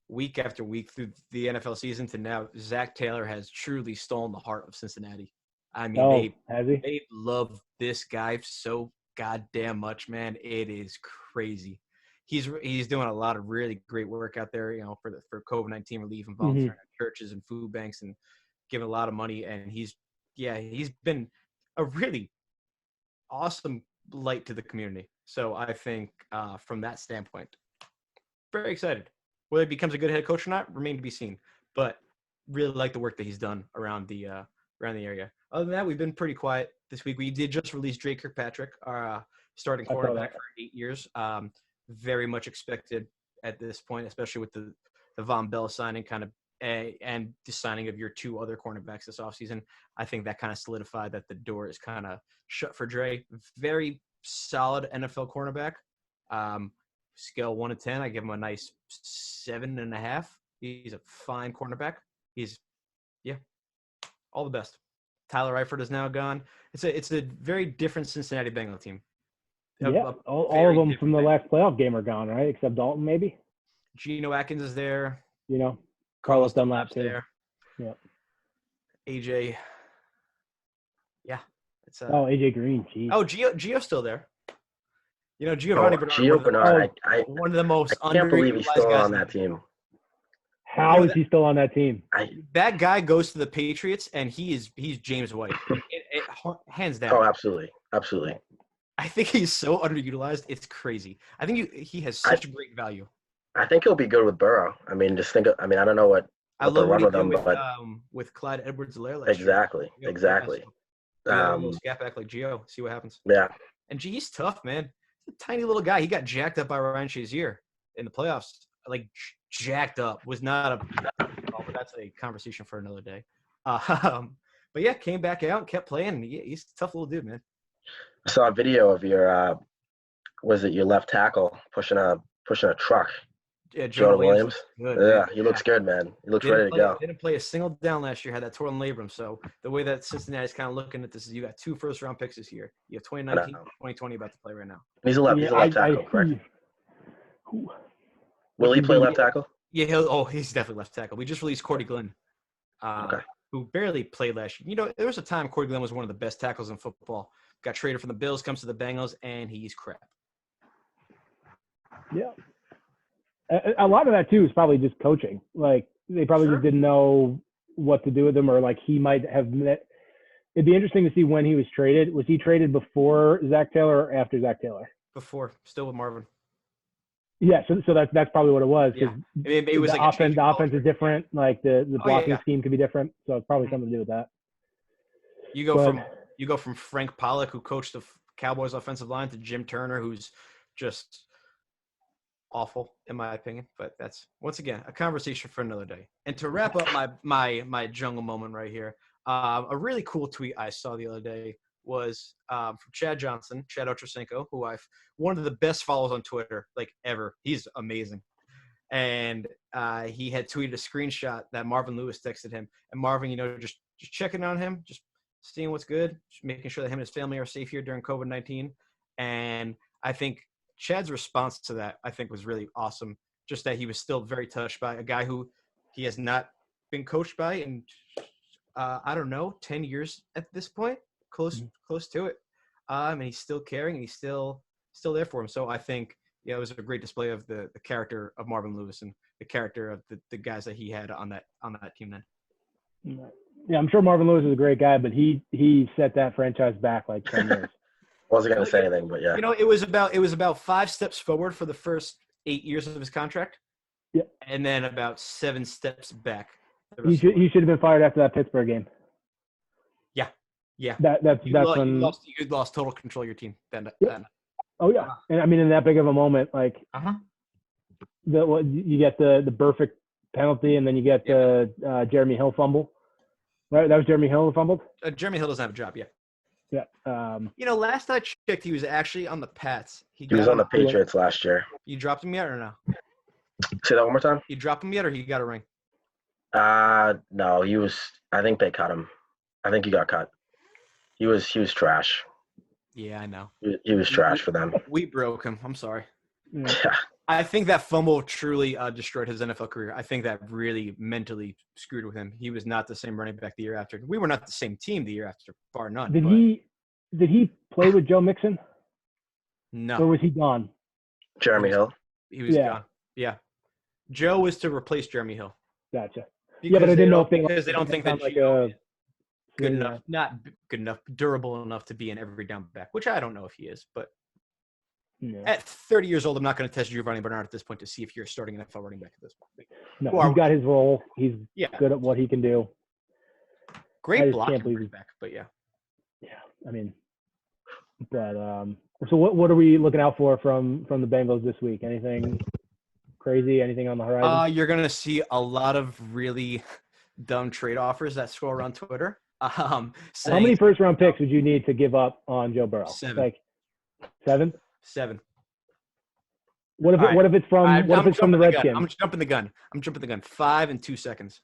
week after week through the NFL season to now, Zach Taylor has truly stolen the heart of Cincinnati. I mean, Oh, has he? they love this guy so goddamn much, man. It is crazy. He's doing a lot of really great work out there, for COVID-19 relief and volunteering at churches and food banks and giving a lot of money. And he's been a really awesome light to the community. So I think from that standpoint, very excited. Whether he becomes a good head coach or not, remain to be seen. But really like the work that he's done around the area. Other than that, we've been pretty quiet this week. We did just release Drake Kirkpatrick, our starting cornerback for 8 years. Very much expected at this point, especially with the Von Bell signing and the signing of your 2 other cornerbacks this offseason. I think that kind of solidified that the door is kind of shut for Dre. Very solid NFL cornerback. Scale 1 to 10, I give him a nice 7.5. He's a fine cornerback. He's all the best. Tyler Eifert is now gone. It's a very different Cincinnati Bengal team. All of them from the last playoff game are gone, right? Except Dalton, maybe. Geno Atkins is there. Carlos Dunlap's there. Yeah. AJ. Yeah. AJ Green. Geez. Oh, Gio's still there. Giovanni Bernard. Gio Bernard. One of the most I can't believe he's still on that team. How is he still on that team? That guy goes to the Patriots, and he's James White, hands down. Oh, absolutely. I think he's so underutilized. It's crazy. I think he has such great value. I think he'll be good with Burrow. I mean, I don't know what I love run what with he him, did but with Clyde Edwards-Helaire last exactly. year. A little scat back like Gio. See what happens. Yeah. And he's tough, man. He's a tiny little guy. He got jacked up by Ryan Shazier in the playoffs. Like jacked up. Was not a. But that's a conversation for another day. But yeah, came back out and kept playing. And he's a tough little dude, man. I saw a video of your your left tackle pushing a truck. Yeah, Jordan Williams. Good, yeah, he looks good, man. He looks ready to go. Didn't play a single down last year. Had that torn labrum. So the way that Cincinnati's kind of looking at this is you got 2 first-round picks this year. You have 2019, 2020 about to play right now. He's a left tackle, correct? Will he play left tackle? Yeah, he's definitely left tackle. We just released Cordy Glenn, who barely played last year. There was a time Cordy Glenn was one of the best tackles in football. Got traded from the Bills, comes to the Bengals, and he's crap. Yeah. A lot of that, too, is probably just coaching. Like, they probably just didn't know what to do with him, or, like, he might have met. It'd be interesting to see when he was traded. Was he traded before Zach Taylor or after Zach Taylor? Before. Still with Marvin. Yeah, so that's probably what it was. Yeah. It was the like offense is different. Like, the blocking scheme could be different. So it's probably something to do with that. You go from Frank Pollock, who coached the Cowboys offensive line, to Jim Turner, who's just awful in my opinion. But that's once again a conversation for another day. And to wrap up my jungle moment right here, a really cool tweet I saw the other day was from Chad Johnson, Chad Ochocinco, who I've one of the best follows on Twitter like ever. He's amazing. And he had tweeted a screenshot that Marvin Lewis texted him, and Marvin, just checking on him, just seeing what's good, just making sure that him and his family are safe here during COVID-19. And I think Chad's response to that, I think, was really awesome. Just that he was still very touched by a guy who he has not been coached by in, 10 years at this point, close to it. And he's still caring, and he's still there for him. So I think, it was a great display of the character of Marvin Lewis and the character of the guys that he had on that team then. Yeah, I'm sure Marvin Lewis is a great guy, but he set that franchise back like 10 years. Wasn't going to say anything, but yeah. It was about 5 steps forward for the first 8 years of his contract. Yeah. And then about 7 steps back. He should have been fired after that Pittsburgh game. Yeah. Yeah. That's when you lost total control of your team then. Oh yeah. And I mean, in that big of a moment, like you get the Burfict penalty, and then you get the Jeremy Hill fumble. Right? That was Jeremy Hill who fumbled? Jeremy Hill doesn't have a job yet. Yeah. Last I checked, he was actually on the Pats. He was on the Patriots last year. You dropped him yet or no? Say that one more time? You dropped him yet, or he got a ring? No, he was – I think they cut him. I think he got cut. He was trash. Yeah, I know. He was trash for them. We broke him. I'm sorry. Yeah. I think that fumble truly destroyed his NFL career. I think that really mentally screwed with him. He was not the same running back the year after. We were not the same team the year after, bar none. Did but he play with Joe Mixon, or No, was he gone? Jeremy Hill. he was Yeah. gone. Yeah, Joe was to replace Jeremy Hill. Gotcha. Because but I didn't know if they because they don't think that like Gio a is good enough, not good enough, durable enough to be an every down back, which I don't know if he is. But No, at 30 years old, I'm not going to test Giovanni Bernard at this point to see if you're starting an NFL running back at this point. no, Well, he's got his role. He's Yeah, good at what he can do. I great just blocking can't believe running back, but yeah. Yeah, I mean, but so what are we looking out for from the Bengals this week? Anything crazy? Anything on the horizon? You're going to see a lot of really dumb trade offers that scroll around Twitter. How Saying many first round picks would you need to give up on Joe Burrow? 7. Like 7? 7. What if All right. what if it's from I'm the jumping the gun. Redskins? I'm jumping the gun. 5 and 2 seconds.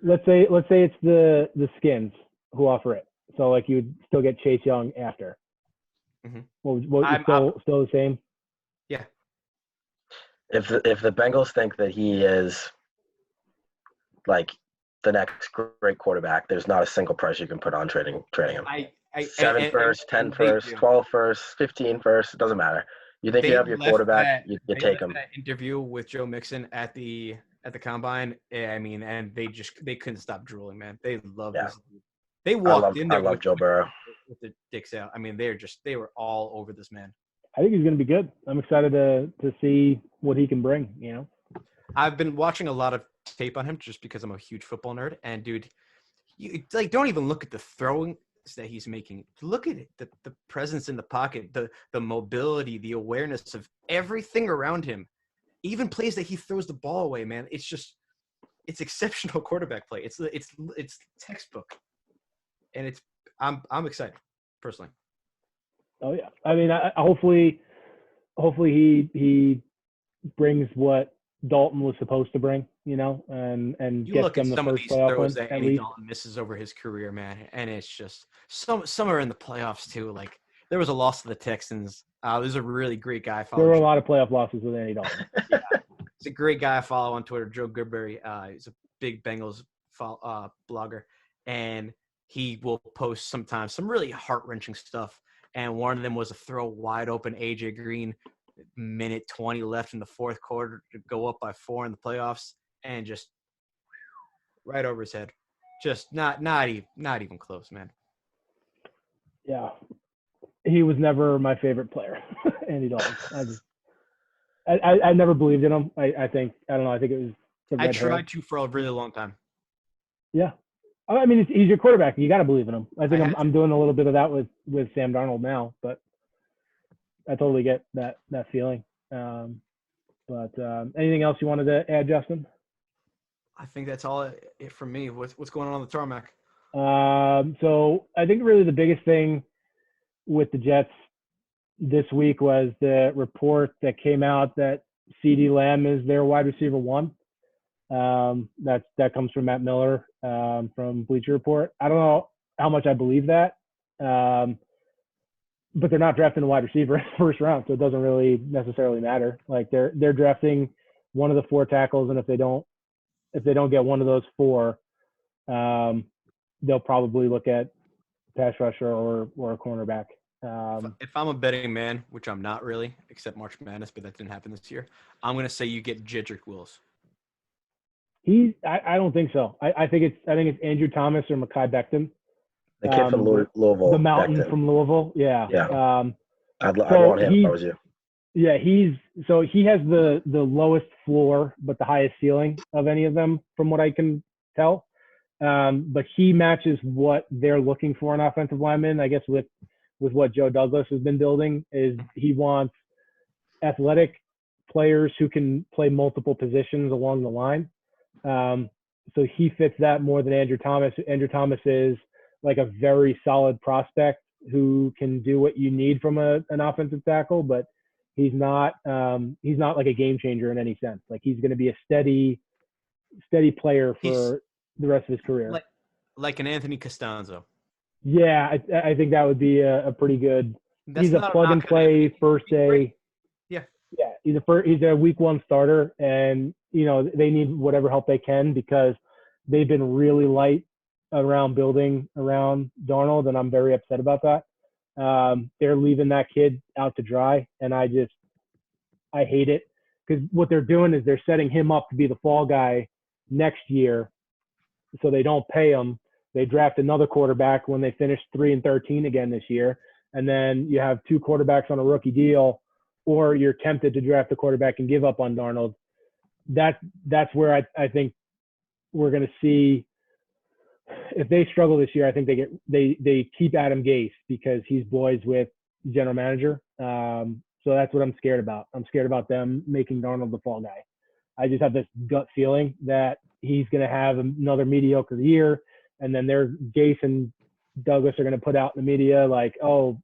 Let's say it's the Skins who offer it. So like you would still get Chase Young after. Mhm. What still the same? Yeah. If the Bengals think that he is like the next great quarterback, there's not a single price you can put on trading him. 7 first, 10 first, 12 first, 15 first, it doesn't matter. You think you have your quarterback, you take him. That interview with Joe Mixon at the combine, I mean, and they couldn't stop drooling, man. They love this dude. They walked in there. I love Joe Burrow. With the dicks out. I mean, they were all over this man. I think he's going to be good. I'm excited to see what he can bring. You know, I've been watching a lot of tape on him just because I'm a huge football nerd. And dude, you like don't even look at the throwing that he's making. Look at it, the presence in the pocket, the mobility, the awareness of everything around him. Even plays that he throws the ball away, man. It's exceptional quarterback play. It's textbook, and I'm excited personally. Oh yeah, I mean, hopefully he brings what Dalton was supposed to bring, you know, and You gets look at them the some of first these playoff throws win that at Andy least. Dalton misses over his career, man, and it's just some are in the playoffs too. Like there was a loss to the Texans. There's a really great guy. There were a lot of playoff losses with Andy Dalton. Yeah. He's a great guy I follow on Twitter, Joe Goodberry. He's a big Bengals blogger, and he will post sometimes some really heart-wrenching stuff. And one of them was a throw wide open AJ Green, minute 20 left in the fourth quarter to go up by 4 in the playoffs, and just right over his head. Just not even close, man. Yeah, he was never my favorite player, Andy Dalton. I never believed in him. I think it was the red I tried hair. to for a really long time. Yeah, I mean he's your quarterback. You got to believe in him. I think I had I'm doing a little bit of that with Sam Darnold now, but I totally get that feeling. But anything else you wanted to add, Justin? I think that's all it from me. What's going on the tarmac? So I think really the biggest thing with the Jets this week was the report that came out that CeeDee Lamb is their wide receiver 1. That comes from Matt Miller from Bleacher Report. I don't know how much I believe that, but they're not drafting a wide receiver in the first round, so it doesn't really necessarily matter. Like they're drafting one of the 4 tackles, and if they don't get one of those 4, they'll probably look at pass rusher or a cornerback. If I'm a betting man, which I'm not really, except March Madness, but that didn't happen this year, I'm going to say you get Jedrick Wills. I don't think so. I think it's Andrew Thomas or Mekhi Becton. The kid from Louisville. The mountain Becton. from Louisville. Yeah. Yeah. I'd want him if I was you. Yeah, he has the lowest floor but the highest ceiling of any of them from what I can tell. But he matches what they're looking for in offensive linemen. I guess with what Joe Douglas has been building is he wants athletic players who can play multiple positions along the line. So he fits that more than Andrew Thomas. Andrew Thomas is like a very solid prospect who can do what you need from an offensive tackle, but he's not like a game changer in any sense. Like he's going to be a steady player for the rest of his career. Like an Anthony Costanzo. Yeah, I think that would be a pretty good. He's a plug and play first day. Yeah, Yeah, he's a week one starter, and they need whatever help they can because they've been really light around building around Darnold, and I'm very upset about that. They're leaving that kid out to dry, and I hate it because what they're doing is they're setting him up to be the fall guy next year, so they don't pay him. They draft another quarterback when they finish 3-13 again this year, and then you have two quarterbacks on a rookie deal, or you're tempted to draft a quarterback and give up on Darnold. That's where I think we're going to see. If they struggle this year, I think they keep Adam Gase because he's boys with general manager. So that's what I'm scared about. I'm scared about them making Darnold the fall guy. I just have this gut feeling that he's going to have another mediocre year, and then Gase and Douglas are going to put out in the media like, oh,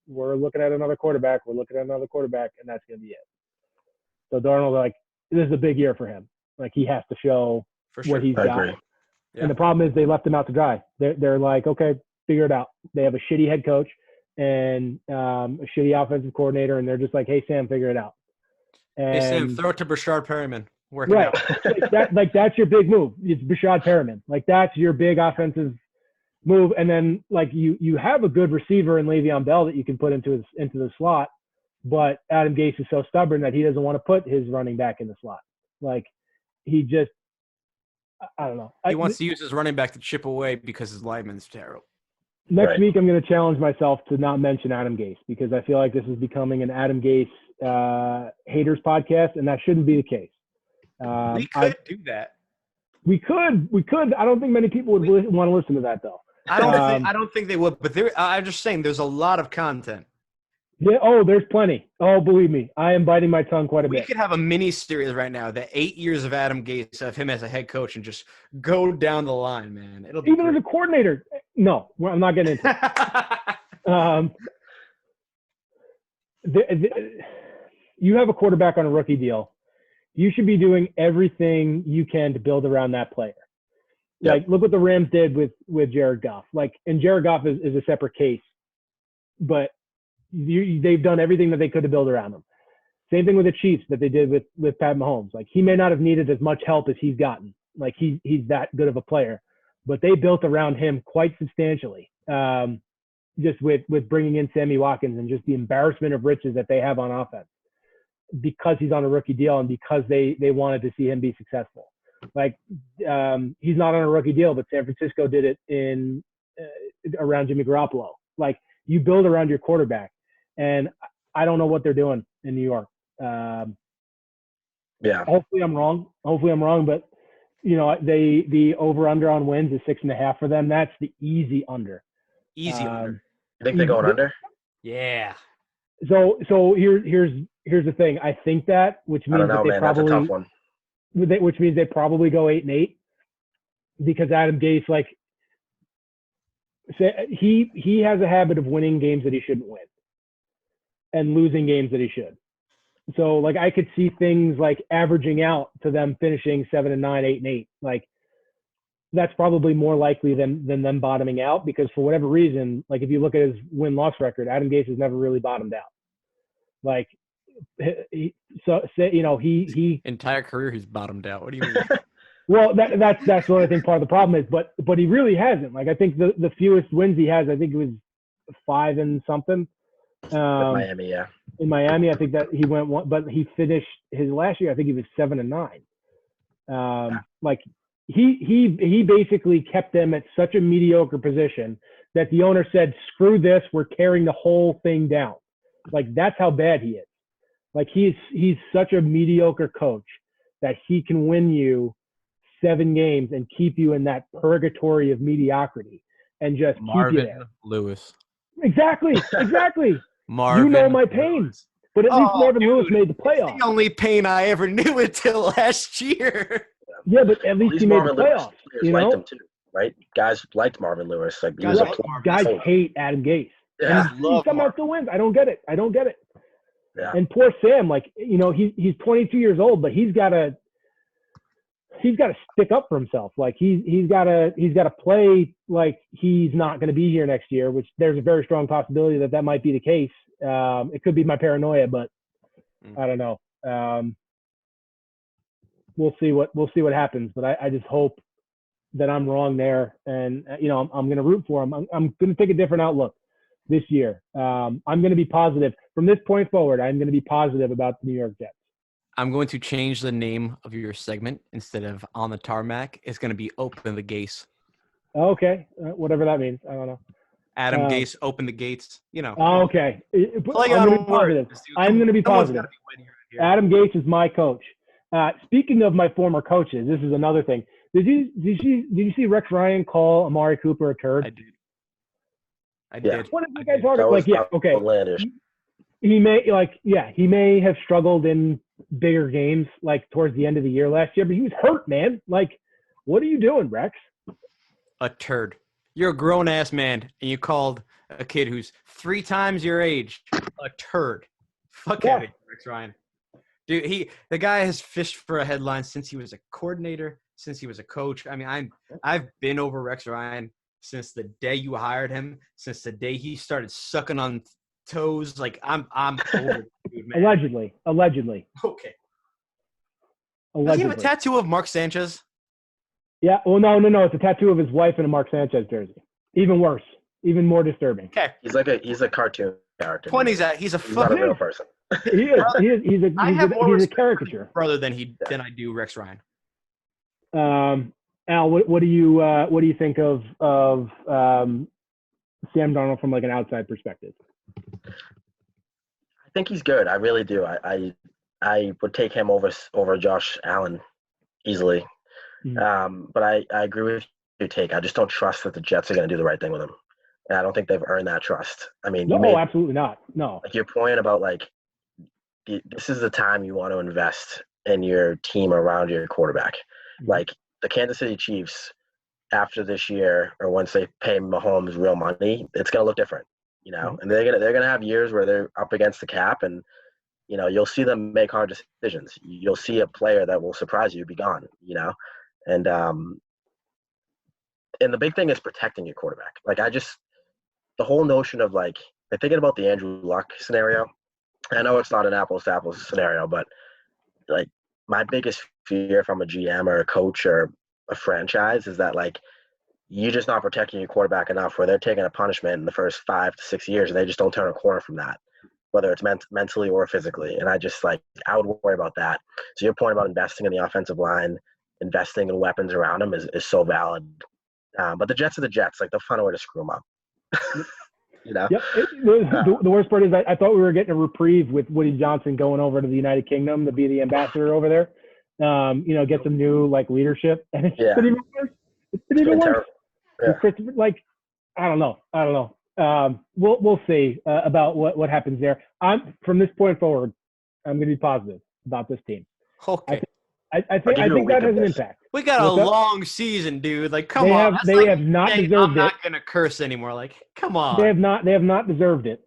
we're looking at another quarterback. We're looking at another quarterback, and that's going to be it. So Darnold, this is a big year for him. He has to show what he's got. Yeah. And the problem is they left him out to dry. They're like, okay, figure it out. They have a shitty head coach and a shitty offensive coordinator, and they're just like, hey, Sam, figure it out. And, hey, Sam, throw it to Brashard Perriman. Work right. it out. That's your big move. It's Brashard Perriman. That's your big offensive move. And then, you have a good receiver in Le'Veon Bell that you can put into the slot, but Adam Gase is so stubborn that he doesn't want to put his running back in the slot. He just – I don't know. He wants to use his running back to chip away because his lineman's terrible. Next week, I'm going to challenge myself to not mention Adam Gase because I feel like this is becoming an Adam Gase haters podcast, and that shouldn't be the case. We could do that. We could. I don't think many people would want to listen to that, though. I don't think they would. But I'm just saying, there's a lot of content. Yeah. Oh, there's plenty. Oh, believe me, I am biting my tongue quite a bit. We could have a mini series right now, the 8 years of Adam Gase, of him as a head coach, and just go down the line, man. It'll be even great. as a coordinator. No, I'm not getting into it. You have a quarterback on a rookie deal. You should be doing everything you can to build around that player. Yep. Look what the Rams did with Jared Goff. And Jared Goff is a separate case, but they've done everything that they could to build around him. Same thing with the Chiefs that they did with Pat Mahomes. He may not have needed as much help as he's gotten. He's that good of a player, but they built around him quite substantially. Just with bringing in Sammy Watkins and just the embarrassment of riches that they have on offense because he's on a rookie deal and because they wanted to see him be successful. He's not on a rookie deal, but San Francisco did it in around Jimmy Garoppolo. You build around your quarterback. And I don't know what they're doing in New York. Yeah. Hopefully I'm wrong, but the over/under on wins is 6.5 for them. That's the easy under. Under. You think they're going under? Yeah. So here's the thing. I think that, which means that they probably, that's a tough one. Which means they probably go 8-8 because Adam Gase he has a habit of winning games that he shouldn't win and losing games that he should. So I could see things averaging out to them finishing 7-9, 8-8. That's probably more likely than them bottoming out because for whatever reason, if you look at his win-loss record, Adam Gase has never really bottomed out. He entire career he's bottomed out. What do you mean? Well, that's what I think part of the problem is, but he really hasn't. I think the fewest wins he has, I think it was 5 and something. Miami, yeah. In Miami, I think that he went one, but he finished his last year. I think he was 7-9. He basically kept them at such a mediocre position that the owner said, "Screw this, we're tearing the whole thing down." That's how bad he is. He's such a mediocre coach that he can win you 7 games and keep you in that purgatory of mediocrity and just keep you there. Lewis. Exactly. Marvin you know my pain. Lewis. But at least Marvin Lewis made the playoffs. It's the only pain I ever knew until last year. Yeah, but at least he made the playoffs. Liked him too, right? Guys liked Marvin Lewis. Guys hate Adam Gase. Yeah. And he somehow still wins. I don't get it. Yeah. And poor Sam, he's 22 years old, but he's got to stick up for himself. He's got to play like he's not going to be here next year, which there's a very strong possibility that might be the case. It could be my paranoia, but I don't know. We'll see what happens, but I just hope that I'm wrong there, and I'm going to root for him. I'm going to take a different outlook this year. I'm going to be positive from this point forward. I'm going to be positive about the New York Jets. I'm going to change the name of your segment. Instead of On the Tarmac, it's going to be Open the Gates. Okay, whatever that means. I don't know. Adam Gase, open the gates. Okay. Play I'm on going to be positive. I'm going to be positive. Adam Gase is my coach. Speaking of my former coaches, this is another thing. Did you see Rex Ryan call Amari Cooper a turd? I did. What did you guys talk about? Like, yeah, okay. Outlandish. He may have struggled in bigger games, like towards the end of the year last year, but he was hurt, man. Like, what are you doing, Rex? A turd. You're a grown ass man, and you called a kid who's 3 times your age a turd. Fuck out of here, Rex Ryan. Dude, the guy has fished for a headline since he was a coordinator, since he was a coach. I mean, I've been over Rex Ryan since the day you hired him, since the day he started sucking on toes. Like I'm over, dude, man. Allegedly. Okay. Allegedly. Does he have a tattoo of Mark Sanchez? Yeah. Well, no. It's a tattoo of his wife in a Mark Sanchez jersey. Even worse. Even more disturbing. Okay. He's a cartoon character. Point is that he's not a real person. He is. He's a caricature. Brother than I do Rex Ryan. Al, what do you think of Sam Darnold from like an outside perspective? I think he's good. I really do. I would take him over Josh Allen easily. Mm-hmm. But I agree with your take. I just don't trust that the Jets are going to do the right thing with him. And I don't think they've earned that trust. I mean, absolutely not. No. Like your point about like, this is the time you want to invest in your team around your quarterback. Mm-hmm. Like the Kansas City Chiefs, after this year or once they pay Mahomes real money, it's going to look different, Mm-hmm. and they're going to have years where they're up against the cap and, you'll see them make hard decisions. You'll see a player that will surprise you be gone, and the big thing is protecting your quarterback. Like the whole notion of like thinking about the Andrew Luck scenario. I know it's not an apples to apples scenario, but like my biggest fear if I'm a GM or a coach or a franchise is that like you're just not protecting your quarterback enough where they're taking a punishment in the first 5 to 6 years and they just don't turn a corner from that, whether it's mentally or physically. And I would worry about that. So your point about investing in the offensive line, investing in weapons around them is so valid. But the Jets are the Jets. Like they'll find a way to screw them up. Yep. The worst part is I thought we were getting a reprieve with Woody Johnson going over to the United Kingdom to be the ambassador over there. Get some new like leadership, and it's been even worse. It's been even worse. Yeah. Like I don't know. We'll see about what happens there. From this point forward, I'm going to be positive about this team. Okay. I think that has an impact. We got a long season, dude. Like, come on. They have not deserved it. I'm not gonna curse anymore. Like, come on. They have not deserved it.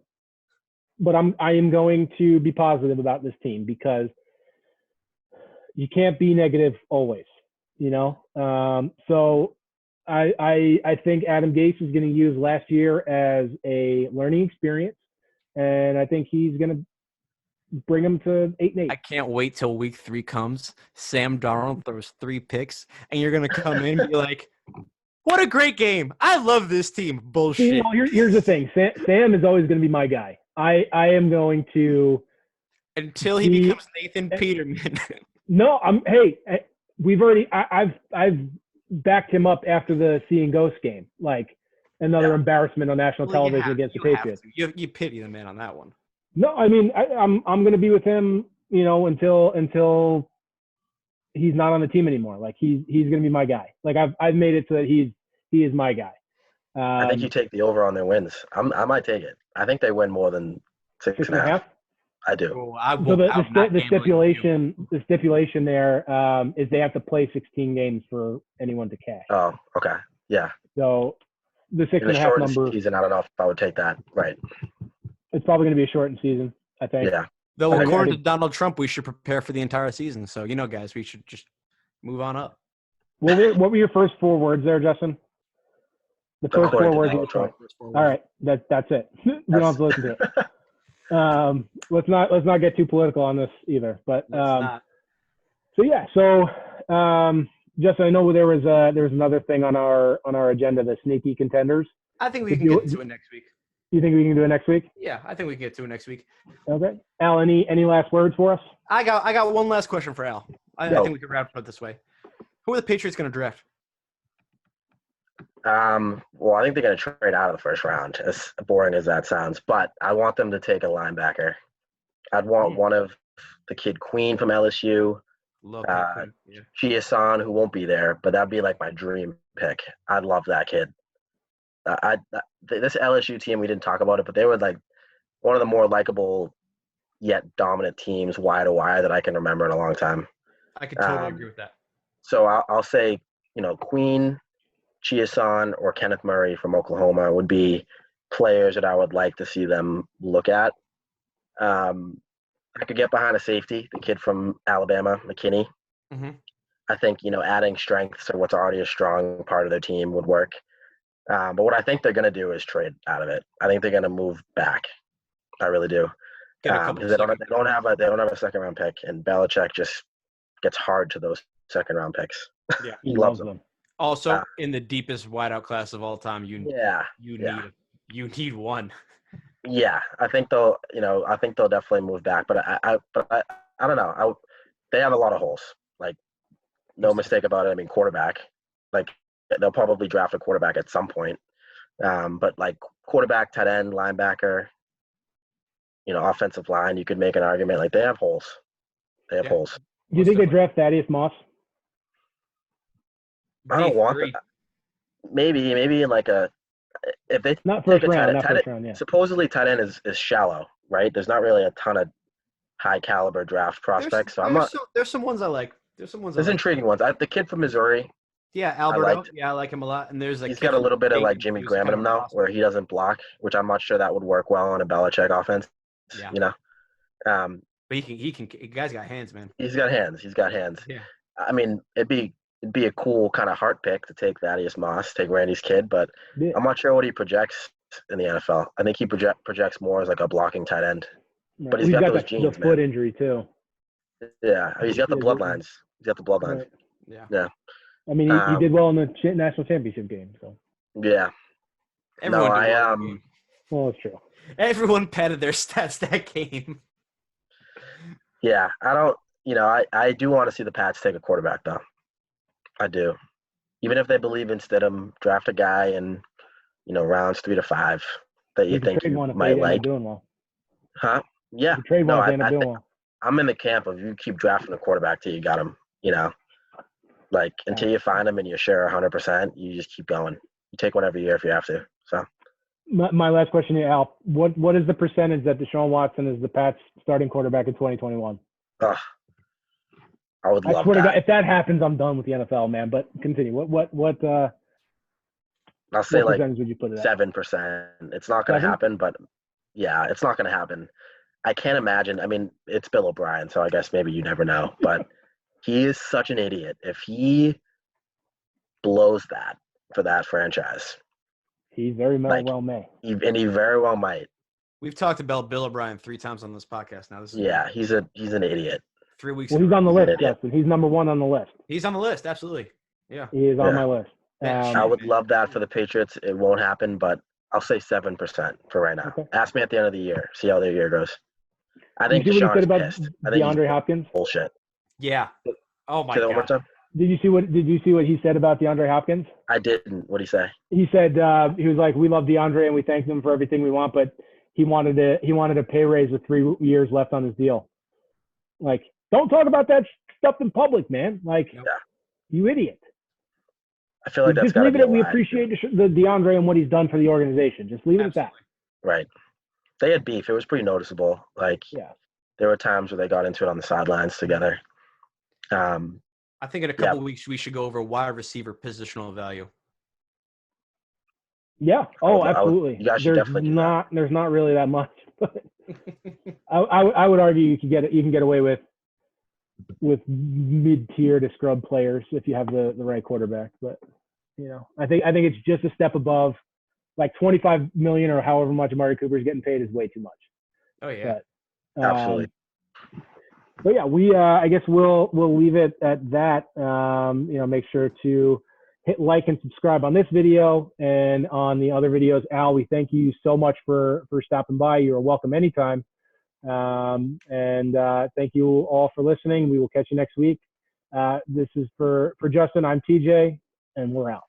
But I am going to be positive about this team because you can't be negative always, So I think Adam Gase is going to use last year as a learning experience, and I think he's going to bring them to 8-8. I can't wait till week 3 comes. Sam Darnold throws 3 picks, and you're gonna come in and be like, "What a great game! I love this team." Bullshit. Here's the thing. Sam is always going to be my guy. I am going to until he becomes Nathan Peterman. No, we've already. I've backed him up after the Seeing Ghost game. Like another embarrassment on national television against the Patriots. You pity the man on that one. No, I mean I'm going to be with him, until he's not on the team anymore. Like he's going to be my guy. Like I've made it so that he is my guy. I think you take the over on their wins. I might take it. I think they win more than 6.5. I do. So the stipulation there is they have to play 16 games for anyone to cash. Oh, okay, yeah. So the 6.5 number. Season, I don't know if I would take that. Right. It's probably going to be a shortened season, I think. Yeah. Though according to Donald Trump, we should prepare for the entire season. So, guys, we should just move on up. What were your first 4 words there, Justin? The first 4 words of the Trump. All right, that's it. We don't have to listen to it. Let's not get too political on this either. But Let's not. so yeah, Justin, I know there was another thing on our agenda, the sneaky contenders. I think we can get to it next week. You think we can do it next week? Yeah, I think we can get to it next week. Okay. Al, any last words for us? I got one last question for Al. I think we can wrap it up this way. Who are the Patriots going to draft? Well, I think they're going to trade out of the first round, as boring as that sounds. But I want them to take a linebacker. I'd want one of the kid Queen from LSU, Love that. Yeah. Chia-San, who won't be there, but that'd be like my dream pick. I'd love that kid. This LSU team, we didn't talk about it, but they were like one of the more likable yet dominant teams wire to wire that I can remember in a long time. I could totally agree with that. So I'll say, Queen, Chia-San, or Kenneth Murray from Oklahoma would be players that I would like to see them look at. I could get behind a safety, the kid from Alabama, McKinney. Mm-hmm. I think, adding strength to what's already a strong part of their team would work. But what I think they're going to do is trade out of it. I think they're going to move back. I really do. Because they don't have a second round pick, and Belichick just gets hard to those second round picks. Yeah, he loves them. Also, in the deepest wideout class of all time, you need one. Yeah, I think they'll definitely move back, but I don't know. They have a lot of holes. Like, no mistake about it. I mean, quarterback. Like, they'll probably draft a quarterback at some point. But like quarterback, tight end, linebacker, offensive line, you could make an argument. Like, they have holes. They have holes. Do you think they draft Thaddeus Moss? I don't want that. Maybe in like if they not first round, yeah. Supposedly tight end is shallow, right? There's not really a ton of high caliber draft prospects. There's some ones I like. There's intriguing ones. The kid from Missouri. Yeah, Alberto. I like him a lot. And he's got a little bit of like Jimmy Graham in him now, where he doesn't block, which I'm not sure that would work well on a Belichick offense. Yeah. But he can. Guy's got hands, man. He's got hands. Yeah. I mean, it'd be a cool kind of heart pick to take Thaddeus Moss, take Randy's kid, but I'm not sure what he projects in the NFL. I think he projects more as like a blocking tight end. Yeah. But he's got those genes, the foot injury too. Yeah, he's got the bloodlines. Right. Yeah. I mean, he did well in the national championship game. So. Yeah. Well, it's true. Everyone patted their stats that game. Yeah, I do want to see the Pats take a quarterback though. I do. Even if they believe in Stidham, draft a guy in, rounds 3 to 5 that you think you might like. Doing well. Huh? Yeah. I'm in the camp of you keep drafting a quarterback till you got him, Like, until you find him and you're sure 100%, you just keep going. You take one every year if you have to. So. My last question to you, Al. What is the percentage that Deshaun Watson is the Pats starting quarterback in 2021? I would love that. God, if that happens, I'm done with the NFL, man. But continue. What I'll say like would you put it at? 7%. It's not going to happen, but yeah, it's not going to happen. I can't imagine. I mean, it's Bill O'Brien, so I guess maybe you never know. But he is such an idiot. If he blows that for that franchise, he very well may. He very well might. We've talked about Bill O'Brien 3 times on this podcast now. He's an idiot. 3 weeks. Well, he's on the list, Justin. He's number 1 on the list. He's on the list, absolutely. Yeah. He is on my list. I would love that for the Patriots. It won't happen, but I'll say 7% for right now. Okay. Ask me at the end of the year. See how the year goes. I think Deshaun's pissed. I think DeAndre Hopkins. Bullshit. Yeah. Oh my God. One more time? Did you see what he said about DeAndre Hopkins? I didn't. What'd he say? He said he was like, "We love DeAndre and we thank him for everything we want, but he wanted a pay raise with 3 years left on his deal." Like, don't talk about that stuff in public, man. Like, you idiot. I feel like that's just leave it at we appreciate the DeAndre and what he's done for the organization. Just leave it at that. Right. They had beef. It was pretty noticeable. Like, there were times where they got into it on the sidelines together. I think in a couple of weeks we should go over wide receiver positional value. Yeah. Oh, absolutely. You guys should definitely do that. There's not really that much. But I would argue you can get away with mid-tier to scrub players if you have the right quarterback. But I think it's just a step above. Like $25 million or however much Amari Cooper is getting paid is way too much. Oh yeah. But, Absolutely. But yeah, we I guess we'll leave it at that. Make sure to hit like and subscribe on this video and on the other videos. Al, we thank you so much for stopping by. You're welcome anytime. And thank you all for listening. We will catch you next week. This is for Justin. I'm TJ, and we're out.